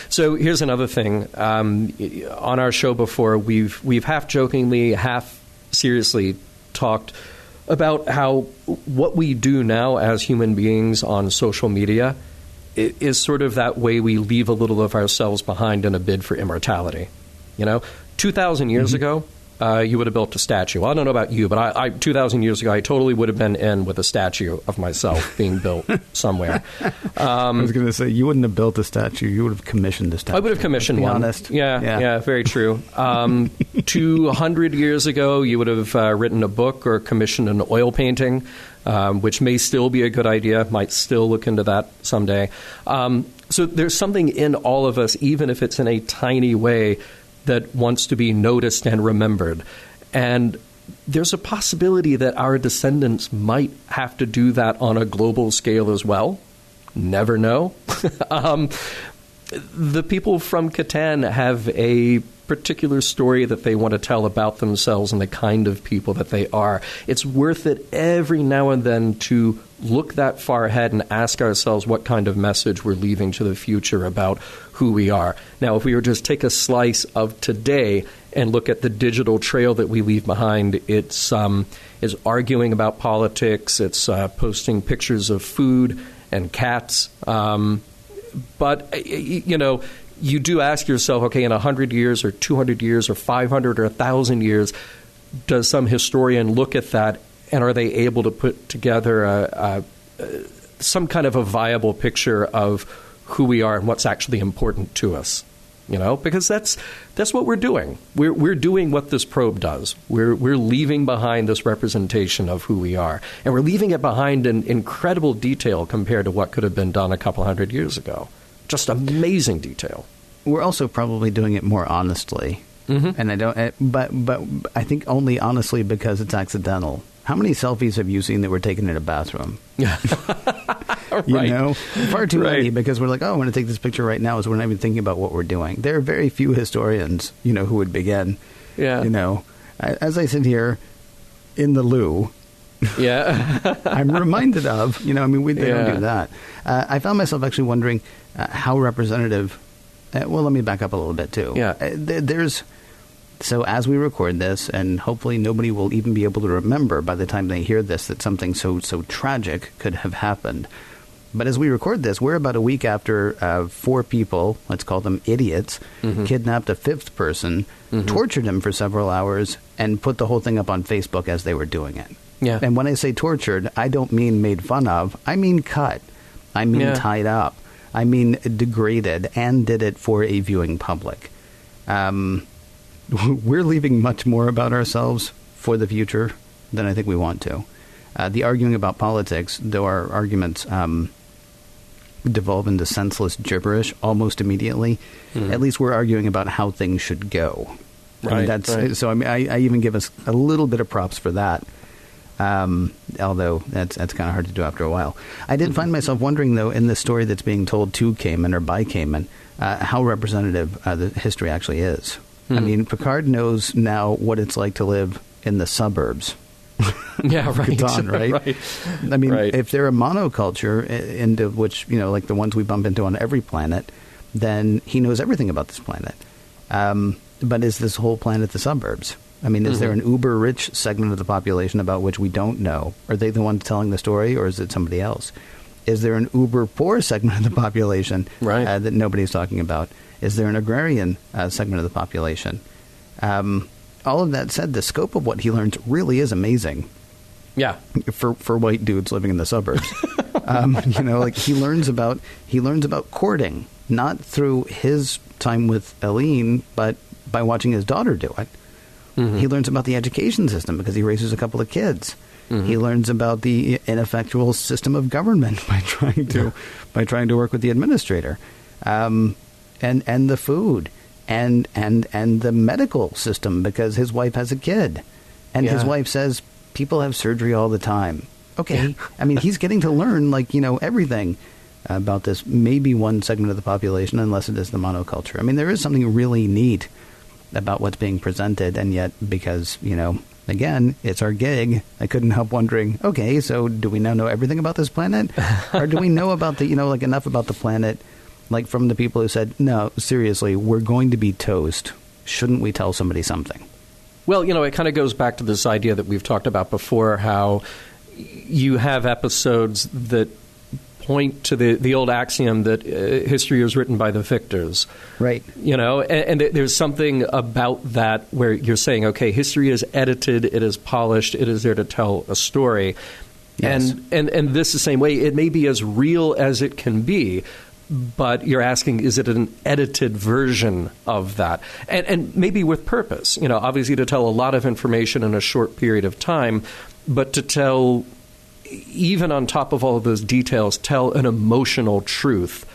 So here's another thing. On our show before, we've half jokingly, half seriously talked about how what we do now as human beings on social media is sort of that way we leave a little of ourselves behind in a bid for immortality. 2,000 years ago, you would have built a statue. Well, I don't know about you, but I 2,000 years ago, I totally would have been in with a statue of myself being built somewhere. I was going to say, you wouldn't have built a statue. You would have commissioned a statue. I would have commissioned one. Honest. Yeah, very true. 200 years ago, you would have written a book or commissioned an oil painting, which may still be a good idea. Might still look into that someday. So there's something in all of us, even if it's in a tiny way, that wants to be noticed and remembered. And there's a possibility that our descendants might have to do that on a global scale as well. Never know. The people from Kataan have a particular story that they want to tell about themselves and the kind of people that they are. It's worth it every now and then to look that far ahead and ask ourselves what kind of message we're leaving to the future about who we are. Now, if we were just take a slice of today and look at the digital trail that we leave behind, it's is arguing about politics, it's posting pictures of food and cats. But, you do ask yourself, okay, in 100 years or 200 years or 500 or 1,000 years, does some historian look at that, and are they able to put together some kind of a viable picture of who we are and what's actually important to us? Because that's what we're doing. We're doing what this probe does. We're leaving behind this representation of who we are, and we're leaving it behind in incredible detail compared to what could have been done a couple hundred years ago. Just amazing detail. We're also probably doing it more honestly, and but I think only honestly because it's accidental. How many selfies have you seen that were taken in a bathroom? Right. Far too many, because we're like, oh, I want to take this picture right now, so we're not even thinking about what we're doing. There are very few historians, who would begin. Yeah. As I sit here in the loo, I'm reminded of, they don't do that. I found myself actually wondering how representative. Well, let me back up a little bit too. Yeah. So as we record this, and hopefully nobody will even be able to remember by the time they hear this that something so tragic could have happened. But as we record this, we're about a week after 4 people, let's call them idiots, kidnapped a 5th person, tortured him for several hours, and put the whole thing up on Facebook as they were doing it. Yeah. And when I say tortured, I don't mean made fun of. I mean cut. I mean tied up. I mean degraded, and did it for a viewing public. We're leaving much more about ourselves for the future than I think we want to. The arguing about politics, though our arguments devolve into senseless gibberish almost immediately, at least we're arguing about how things should go. Right. So I even give us a little bit of props for that. Although that's kind of hard to do after a while. I did find myself wondering, though, in the story that's being told to Kamin or by Kamin, how representative the history actually is. I mean, Picard knows now what it's like to live in the suburbs. Yeah, right. Kataan, right? Right. I mean, if they're a monoculture, into which, like the ones we bump into on every planet, then he knows everything about this planet. But is this whole planet the suburbs? I mean, is there an uber-rich segment of the population about which we don't know? Are they the ones telling the story, or is it somebody else? Is there an uber-poor segment of the population that nobody's talking about? Is there an agrarian segment of the population? All of that said, the scope of what he learns really is amazing. Yeah, for white dudes living in the suburbs, like he learns about courting, not through his time with Eileen, but by watching his daughter do it. He learns about the education system because he raises a couple of kids. He learns about the ineffectual system of government by trying to work with the administrator, and the food, and the medical system because his wife has a kid, and his wife says people have surgery all the time. Okay, I mean he's getting to learn everything about this. Maybe one segment of the population, unless it is the monoculture. I mean there is something really neat about what's being presented, and yet because again, it's our gig, I couldn't help wondering, okay, so do we now know everything about this planet? Or do we know about the, enough about the planet, from the people who said, no, seriously, we're going to be toast. Shouldn't we tell somebody something? Well, it kind of goes back to this idea that we've talked about before, how you have episodes that point to the old axiom that history is written by the victors. Right. And there's something about that where you're saying, okay, history is edited, it is polished, it is there to tell a story. Yes. And this the same way, it may be as real as it can be, but you're asking, is it an edited version of that? And maybe with purpose, obviously to tell a lot of information in a short period of time, but to tell, even on top of all of those details, tell an emotional truth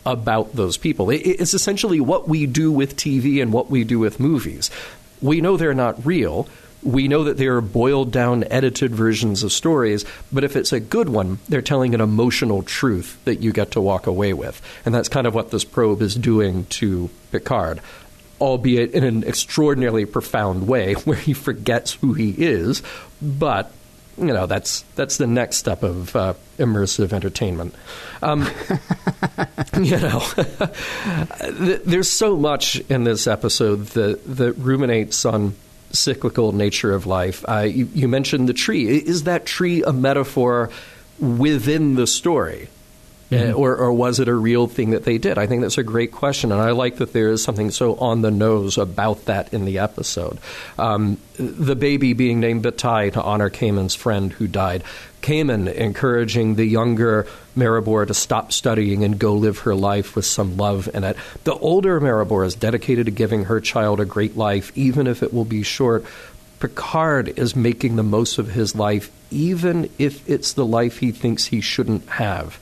about those people. It's essentially what we do with TV and what we do with movies. We know they're not real. We know that they are boiled down, edited versions of stories, but if it's a good one, they're telling an emotional truth that you get to walk away with. And that's kind of what this probe is doing to Picard, albeit in an extraordinarily profound way where he forgets who he is, but that's the next step of immersive entertainment. There's so much in this episode that ruminates on cyclical nature of life. You mentioned the tree. Is that tree a metaphor within the story? Or was it a real thing that they did? I think that's a great question, and I like that there is something so on the nose about that in the episode. The baby being named Batai to honor Kamin's friend who died. Kamin encouraging the younger Maribor to stop studying and go live her life with some love in it. The older Maribor is dedicated to giving her child a great life, even if it will be short. Picard is making the most of his life, even if it's the life he thinks he shouldn't have.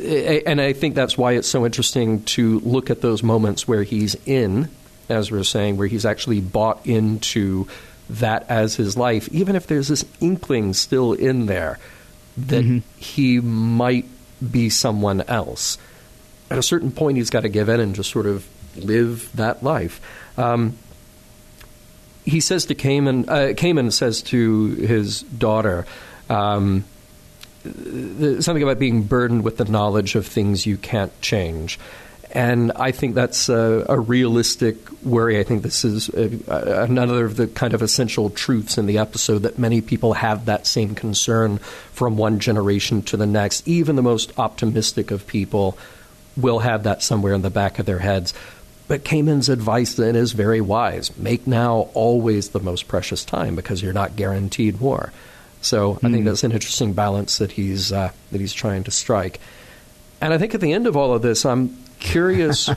And I think that's why it's so interesting to look at those moments where he's in, as we're saying, where he's actually bought into that as his life, even if there's this inkling still in there that he might be someone else. At a certain point, he's got to give in and just sort of live that life. He says to Kamin says to his daughter, something about being burdened with the knowledge of things you can't change. And I think that's a realistic worry. I think this is another of the kind of essential truths in the episode, that many people have that same concern from one generation to the next. Even the most optimistic of people will have that somewhere in the back of their heads. But Kamin's advice then is very wise. Make now always the most precious time, because you're not guaranteed more. So I think that's an interesting balance that he's trying to strike. And I think at the end of all of this, I'm curious.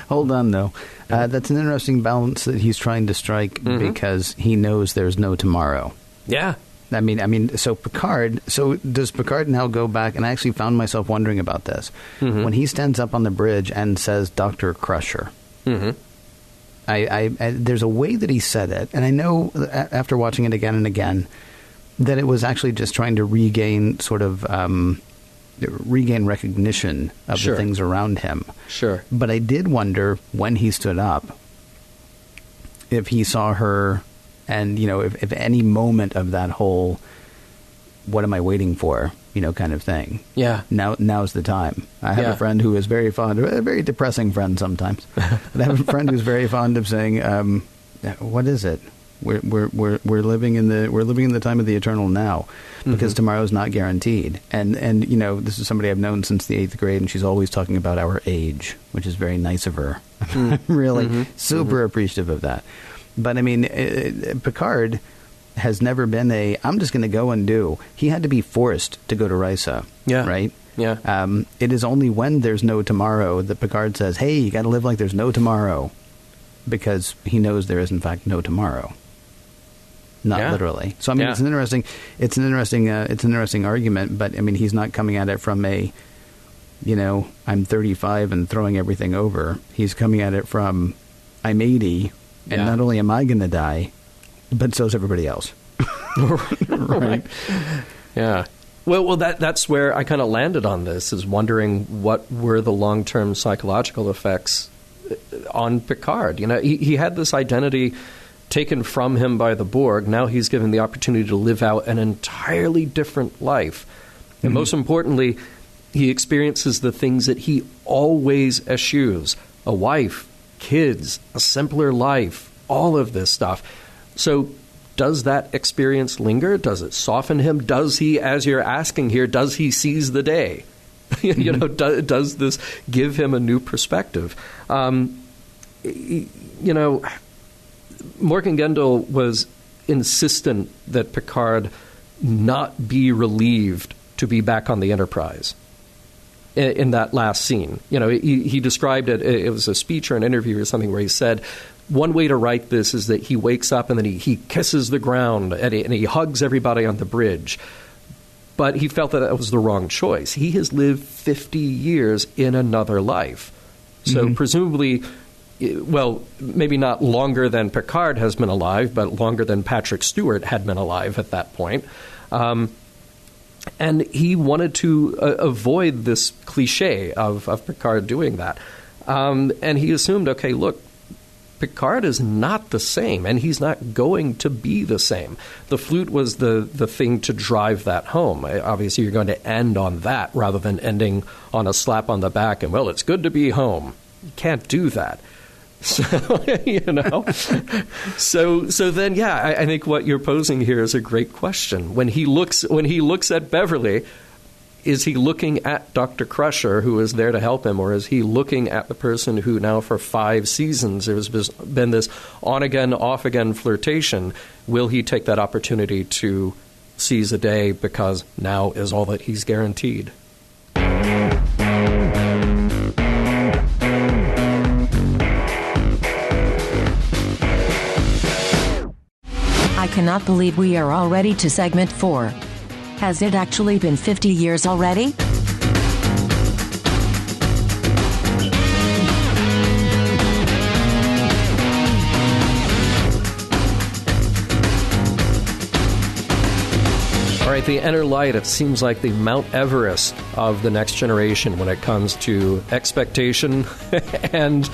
Hold on, though. That's an interesting balance that he's trying to strike, because he knows there's no tomorrow. Yeah. I mean, so does Picard now go back? And I actually found myself wondering about this. When he stands up on the bridge and says, Dr. Crusher, I there's a way that he said it, and I know after watching it again and again that it was actually just trying to regain recognition of the things around him. Sure. But I did wonder, when he stood up, if he saw her, and, if any moment of that whole, what am I waiting for, kind of thing. Yeah. Now's the time. I have a friend who is very fond of, a very depressing friend sometimes. But I have a friend who's very fond of saying, what is it? We're living in the time of the eternal now, because tomorrow's not guaranteed. And this is somebody I've known since the 8th grade, and she's always talking about our age, which is very nice of her. I'm really super appreciative of that. But I mean, Picard has never been I'm just going to go and do. He had to be forced to go to Risa. Yeah. Right. Yeah. It is only when there's no tomorrow that Picard says, "Hey, you got to live like there's no tomorrow," because he knows there is in fact no tomorrow. Not literally. So I mean, it's an interesting argument. But I mean, he's not coming at it from I'm 35 and throwing everything over. He's coming at it from, I'm 80, and not only am I going to die, but so's everybody else. Right. Yeah. Well, that's where I kind of landed on this, is wondering what were the long-term psychological effects on Picard. He had this identity taken from him by the Borg. Now he's given the opportunity to live out an entirely different life. And most importantly, he experiences the things that he always eschews: a wife, kids, a simpler life, all of this stuff. So does that experience linger? Does it soften him? Does he, as you're asking here, does he seize the day? Does this give him a new perspective? Morgan Gendel was insistent that Picard not be relieved to be back on the Enterprise in that last scene. He described it. It was a speech or an interview or something where he said, one way to write this is that he wakes up and then he kisses the ground and he hugs everybody on the bridge. But he felt that was the wrong choice. He has lived 50 years in another life. So presumably, well, maybe not longer than Picard has been alive, but longer than Patrick Stewart had been alive at that point. And he wanted to avoid this cliche of Picard doing that. And he assumed, okay, look, Picard is not the same, and he's not going to be the same. The flute was the thing to drive that home. Obviously, you're going to end on that rather than ending on a slap on the back and, well, it's good to be home. You can't do that. So, So then, yeah, I think what you're posing here is a great question. When he looks at Beverly, is he looking at Dr. Crusher, who is there to help him, or is he looking at the person who now for 5 seasons there's been this on-again, off-again flirtation? Will he take that opportunity to seize a day because now is all that he's guaranteed? I cannot believe we are already to segment 4. Has it actually been 50 years already? All right, the Inner Light, it seems like the Mount Everest of the next generation when it comes to expectation and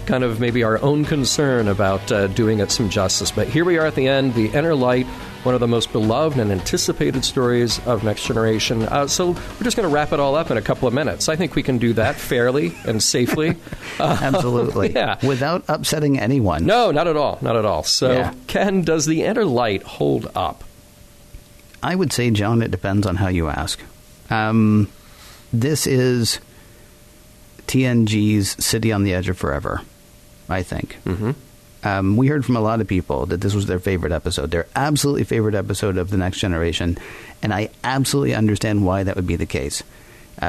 kind of maybe our own concern about doing it some justice. But here we are at the end, the Inner Light, one of the most beloved and anticipated stories of Next Generation. So we're just going to wrap it all up in a couple of minutes. I think we can do that fairly and safely. Absolutely. Yeah. Without upsetting anyone. No, not at all. Not at all. So, yeah. Ken, does the Inner Light hold up? I would say, John, it depends on how you ask. This is TNG's City on the Edge of Forever, I think. Mm-hmm. We heard from a lot of people that this was their favorite episode, their absolutely favorite episode of The Next Generation, and I absolutely understand why that would be the case.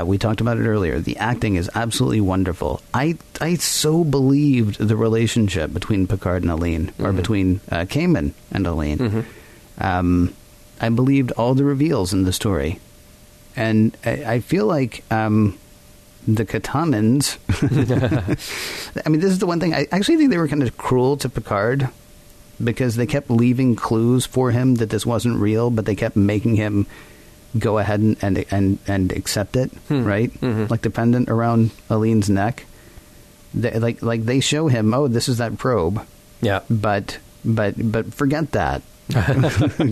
We talked about it earlier. The acting is absolutely wonderful. I so believed the relationship between Picard and Aline, or between Kamin and Aline. Mm-hmm. I believed all the reveals in the story. And I feel like the Katanans... I mean, this is the one thing. I actually think they were kind of cruel to Picard because they kept leaving clues for him that this wasn't real, but they kept making him go ahead and accept it, right? Mm-hmm. Like the pendant around Aline's neck. They show him, oh, this is that probe. Yeah. But forget that.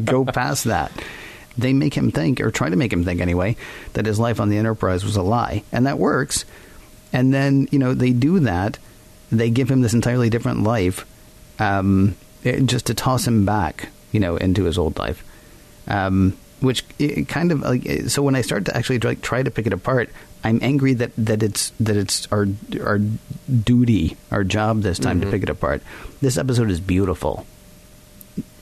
Go past that. They make him think, or try to make him think anyway, that his life on the Enterprise was a lie. And that works. And then, they do that. They give him this entirely different life just to toss him back, into his old life. Which it kind of like, so when I start to actually try to pick it apart, I'm angry that it's our duty, our job this time to pick it apart. This episode is beautiful.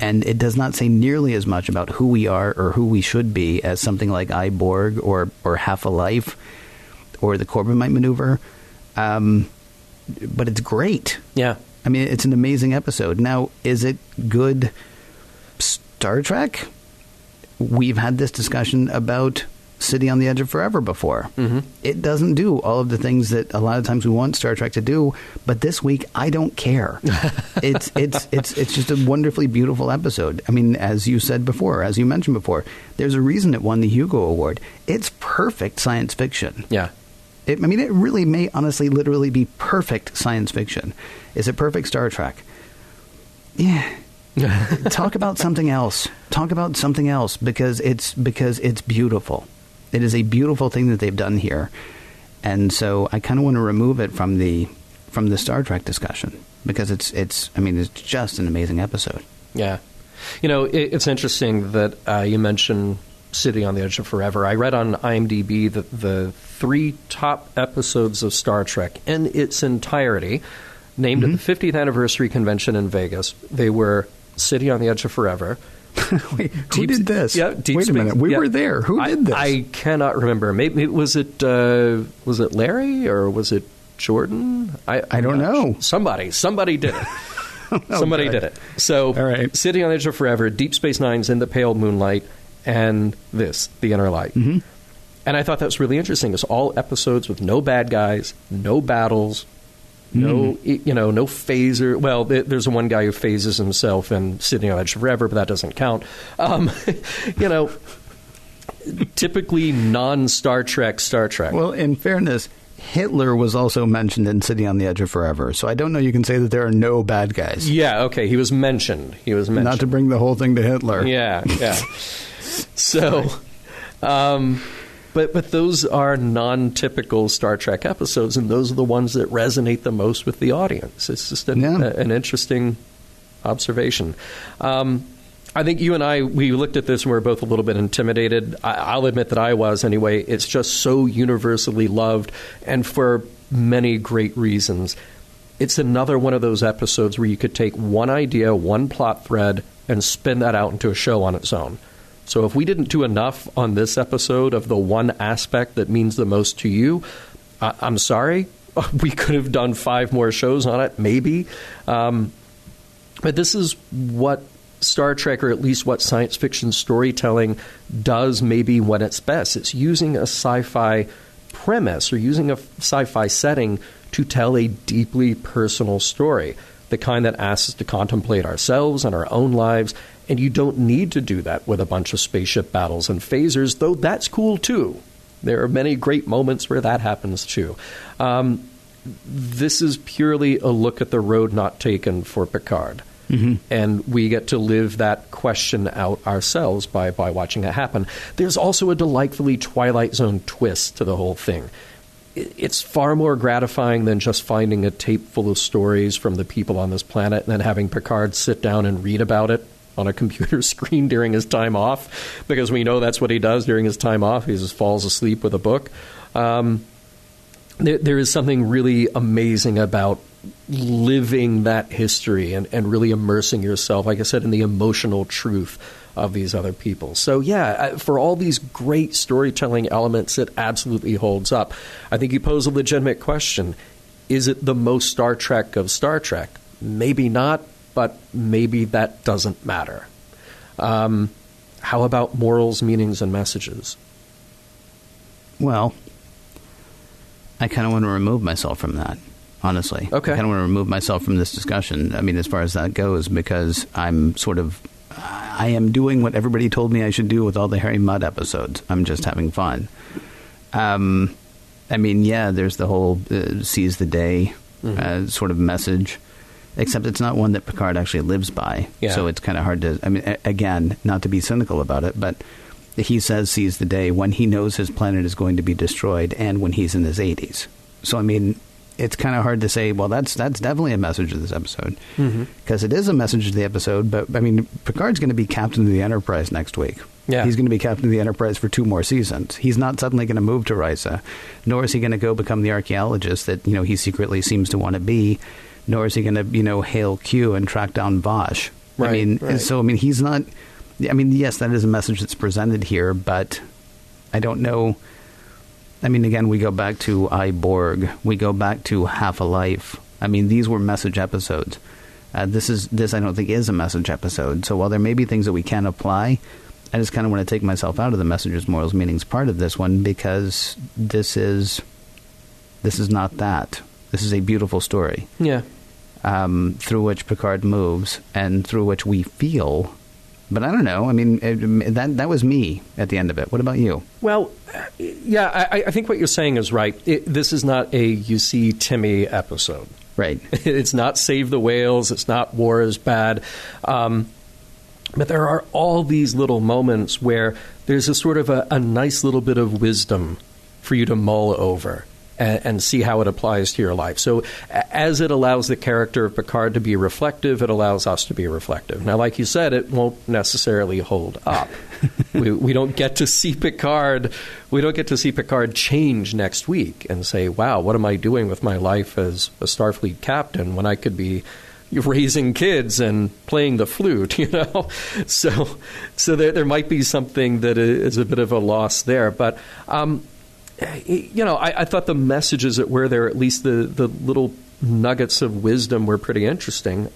And it does not say nearly as much about who we are or who we should be as something like I, Borg or Half a Life or the Corbomite Maneuver. But it's great. Yeah. I mean, it's an amazing episode. Now, is it good Star Trek? We've had this discussion about City on the Edge of Forever before. Mm-hmm. It doesn't do all of the things that a lot of times we want Star Trek to do, but this week I don't care. It's just a wonderfully beautiful episode. I mean, as you said before, as you mentioned before, there's a reason it won the Hugo Award. It's perfect science fiction. Yeah. It really may honestly literally be perfect science fiction. Is it perfect Star Trek? Yeah. Talk about something else. Talk about something else because it's beautiful. It is a beautiful thing that they've done here. And so I kind of want to remove it from the Star Trek discussion because it's just an amazing episode. Yeah. It's interesting that you mentioned City on the Edge of Forever. I read on IMDb that the 3 top episodes of Star Trek in its entirety, named at the 50th anniversary convention in Vegas, they were City on the Edge of Forever. Wait, who did this? Yeah, Wait a minute. We were there. Who did this? I cannot remember. Maybe was it Larry or was it Jordan? I don't know. Somebody did it. Somebody did it. So, all right. City on the Edge of Forever, Deep Space Nine's In the Pale Moonlight, and this, The Inner Light. Mm-hmm. And I thought that was really interesting. It's all episodes with no bad guys, no battles, no phaser. Well, there's one guy who phases himself and Sitting on Edge Forever, but that doesn't count. Typically non-Star Trek Star Trek. Well, in fairness, Hitler was also mentioned in City on the Edge of Forever, so I don't know you can say that there are no bad guys. Yeah, okay, he was mentioned. Not to bring the whole thing to Hitler. Yeah. So, But those are non-typical Star Trek episodes, and those are the ones that resonate the most with the audience. It's just an interesting observation. I think you and I, we looked at this and we were both a little bit intimidated. I'll admit that I was anyway. It's just so universally loved, and for many great reasons. It's another one of those episodes where you could take one idea, one plot thread, and spin that out into a show on its own. So if we didn't do enough on this episode of the one aspect that means the most to you, I'm sorry. We could have done 5 more shows on it, maybe. But this is what Star Trek, or at least what science fiction storytelling does maybe when it's best. It's using a sci-fi premise or using a sci-fi setting to tell a deeply personal story, the kind that asks us to contemplate ourselves and our own lives. And you don't need to do that with a bunch of spaceship battles and phasers, though that's cool too. There are many great moments where that happens too. This is purely a look at the road not taken for Picard. Mm-hmm. And we get to live that question out ourselves by watching it happen. There's also a delightfully Twilight Zone twist to the whole thing. It's far more gratifying than just finding a tape full of stories from the people on this planet and then having Picard sit down and read about it on a computer screen during his time off, because we know that's what he does during his time off. He just falls asleep with a book. There is something really amazing about living that history and really immersing yourself, like I said, in the emotional truth of these other people. So, yeah, for all these great storytelling elements, it absolutely holds up. I think you pose a legitimate question. Is it the most Star Trek of Star Trek? Maybe not, but maybe that doesn't matter. How about morals, meanings, and messages? Well, I kind of want to remove myself from that, honestly. Okay. I kind of want to remove myself from this discussion, I mean, as far as that goes, because I am doing what everybody told me I should do with all the Harry Mudd episodes. I'm just having fun. I mean, yeah, there's the whole seize the day sort of message, except it's not one that Picard actually lives by. Yeah. So it's kind of hard to, I mean, again, not to be cynical about it, but he says seize the day when he knows his planet is going to be destroyed and when he's in his 80s. So, I mean, it's kind of hard to say, well, that's definitely a message of this episode. Because it is a message of the episode, but, I mean, Picard's going to be captain of the Enterprise next week. Yeah. He's going to be captain of the Enterprise for 2 more seasons. He's not suddenly going to move to Risa, nor is he going to go become the archaeologist that, you know, he secretly seems to want to be, nor is he going to, you know, hail Q and track down Vosh. Right, I mean, right. So, I mean, he's not... I mean, yes, that is a message that's presented here, but I don't know. I mean, again, we go back to I, Borg. We go back to Half a Life. I mean, these were message episodes. This I don't think is a message episode. So while there may be things that we can apply, I just kind of want to take myself out of the messages, morals, meanings part of this one, because this is not that. This is a beautiful story. Yeah. Through which Picard moves and through which we feel. But I don't know. I mean, that was me at the end of it. What about you? Well, yeah, I think what you're saying is right. This is not a You See Timmy episode. Right. It's not Save the Whales. It's not War is Bad. But there are all these little moments where there's a sort of a nice little bit of wisdom for you to mull over and see how it applies to your life. So as it allows the character of Picard to be reflective, it allows us to be reflective. Now, like you said, it won't necessarily hold up. we don't get to see Picard. We don't get to see Picard change next week and say, wow, what am I doing with my life as a Starfleet captain when I could be raising kids and playing the flute, you know? So there might be something that is a bit of a loss there. But you know, I thought the messages that were there, at least the little nuggets of wisdom, were pretty interesting.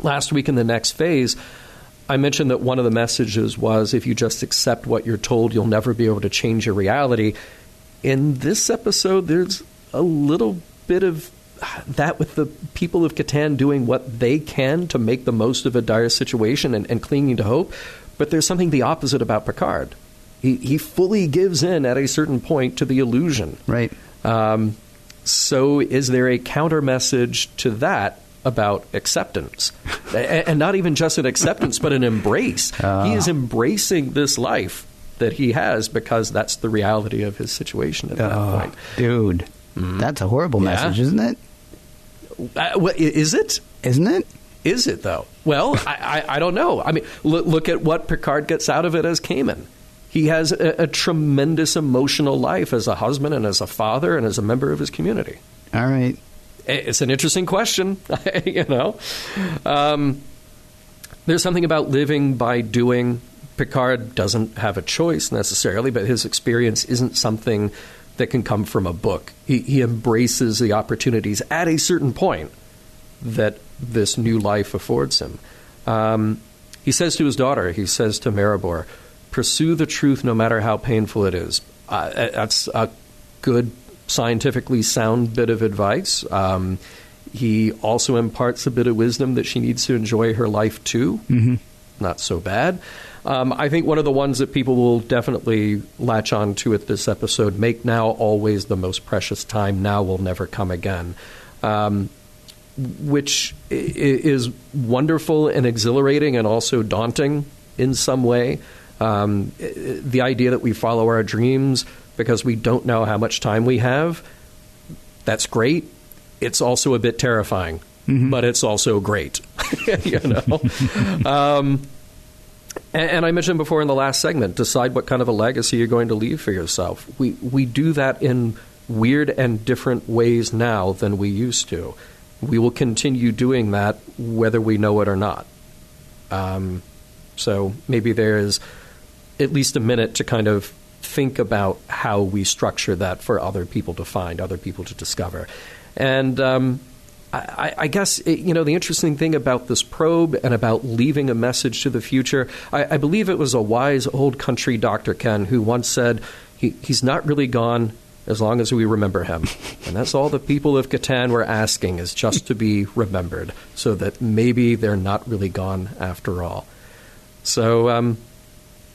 Last week in the next phase, I mentioned that one of the messages was, if you just accept what you're told, you'll never be able to change your reality. In this episode, there's a little bit of that with the people of Kataan doing what they can to make the most of a dire situation and clinging to hope. But there's something the opposite about Picard. He fully gives in at a certain point to the illusion. Right. So is there a counter message to that about acceptance? And not even just an acceptance, but an embrace. He is embracing this life that he has because that's the reality of his situation at that point. Dude, that's a horrible message, isn't it? Is it? Isn't it? Is it, though? Well, I don't know. I mean, look at what Picard gets out of it as Kamin. He has a tremendous emotional life as a husband and as a father and as a member of his community. All right. It's an interesting question, you know. There's something about living by doing. Picard doesn't have a choice necessarily, but his experience isn't something that can come from a book. He embraces the opportunities at a certain point that this new life affords him. He says to his daughter, he says to Maribor, pursue the truth no matter how painful it is. That's a good, scientifically sound bit of advice. He also imparts a bit of wisdom that she needs to enjoy her life too. Mm-hmm. Not so bad. I think one of the ones that people will definitely latch on to at this episode, make now always the most precious time, now will never come again, which is wonderful and exhilarating and also daunting in some way. The idea that we follow our dreams because we don't know how much time we have, that's great. It's also a bit terrifying, but it's also great, you know. And I mentioned before in the last segment, decide what kind of a legacy you're going to leave for yourself. We do that in weird and different ways now than we used to. We will continue doing that whether we know it or not. So maybe there is at least a minute to kind of think about how we structure that for other people to find, other people to discover. And I guess, you know, the interesting thing about this probe and about leaving a message to the future, I believe it was a wise old country Dr. Ken who once said, he's not really gone as long as we remember him. And that's all the people of Kataan were asking, is just to be remembered, so that maybe they're not really gone after all. So,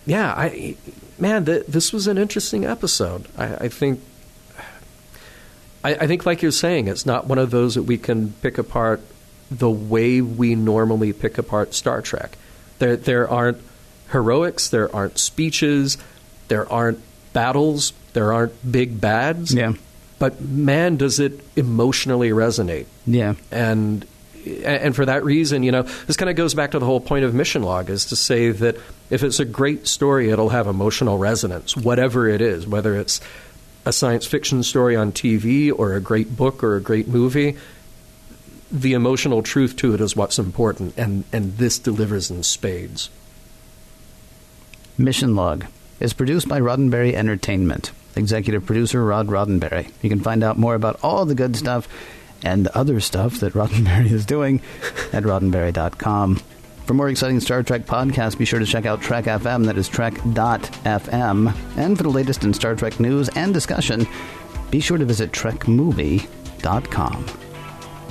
this was an interesting episode. I think, like you're saying, it's not one of those that we can pick apart the way we normally pick apart Star Trek. There aren't heroics, there aren't speeches, there aren't battles, there aren't big bads. Yeah. But man, does it emotionally resonate. Yeah. And for that reason, you know, this kind of goes back to the whole point of Mission Log, is to say that if it's a great story, it'll have emotional resonance, whatever it is, whether it's a science fiction story on TV or a great book or a great movie. The emotional truth to it is what's important, and this delivers in spades. Mission Log is produced by Roddenberry Entertainment. Executive producer Rod Roddenberry. You can find out more about all the good stuff and other stuff that Roddenberry is doing at roddenberry.com. For more exciting Star Trek podcasts, be sure to check out Trek FM, that is trek.fm. And for the latest in Star Trek news and discussion, be sure to visit trekmovie.com.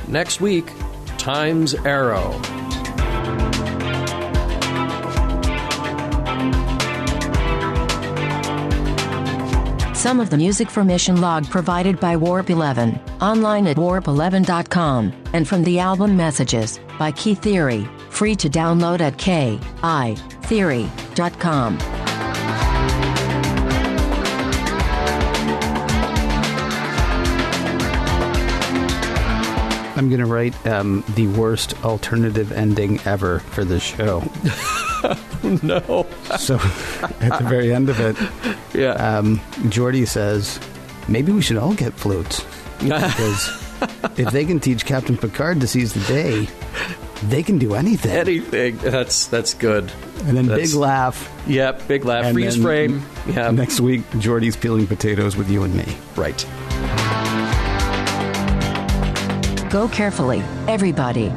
Next week, Time's Arrow. Some of the music for Mission Log provided by Warp 11, online at warp11.com, and from the album Messages by Key Theory, free to download at kitheory.com. I'm going to write the worst alternative ending ever for this show. No. So, at the very end of it, Geordi says, maybe we should all get flutes. Because if they can teach Captain Picard to seize the day, they can do anything. Anything. That's good. And then big laugh. Yep, big laugh. And freeze frame. Yeah. Next week, Geordi's peeling potatoes with you and me. Right. Go carefully, everybody.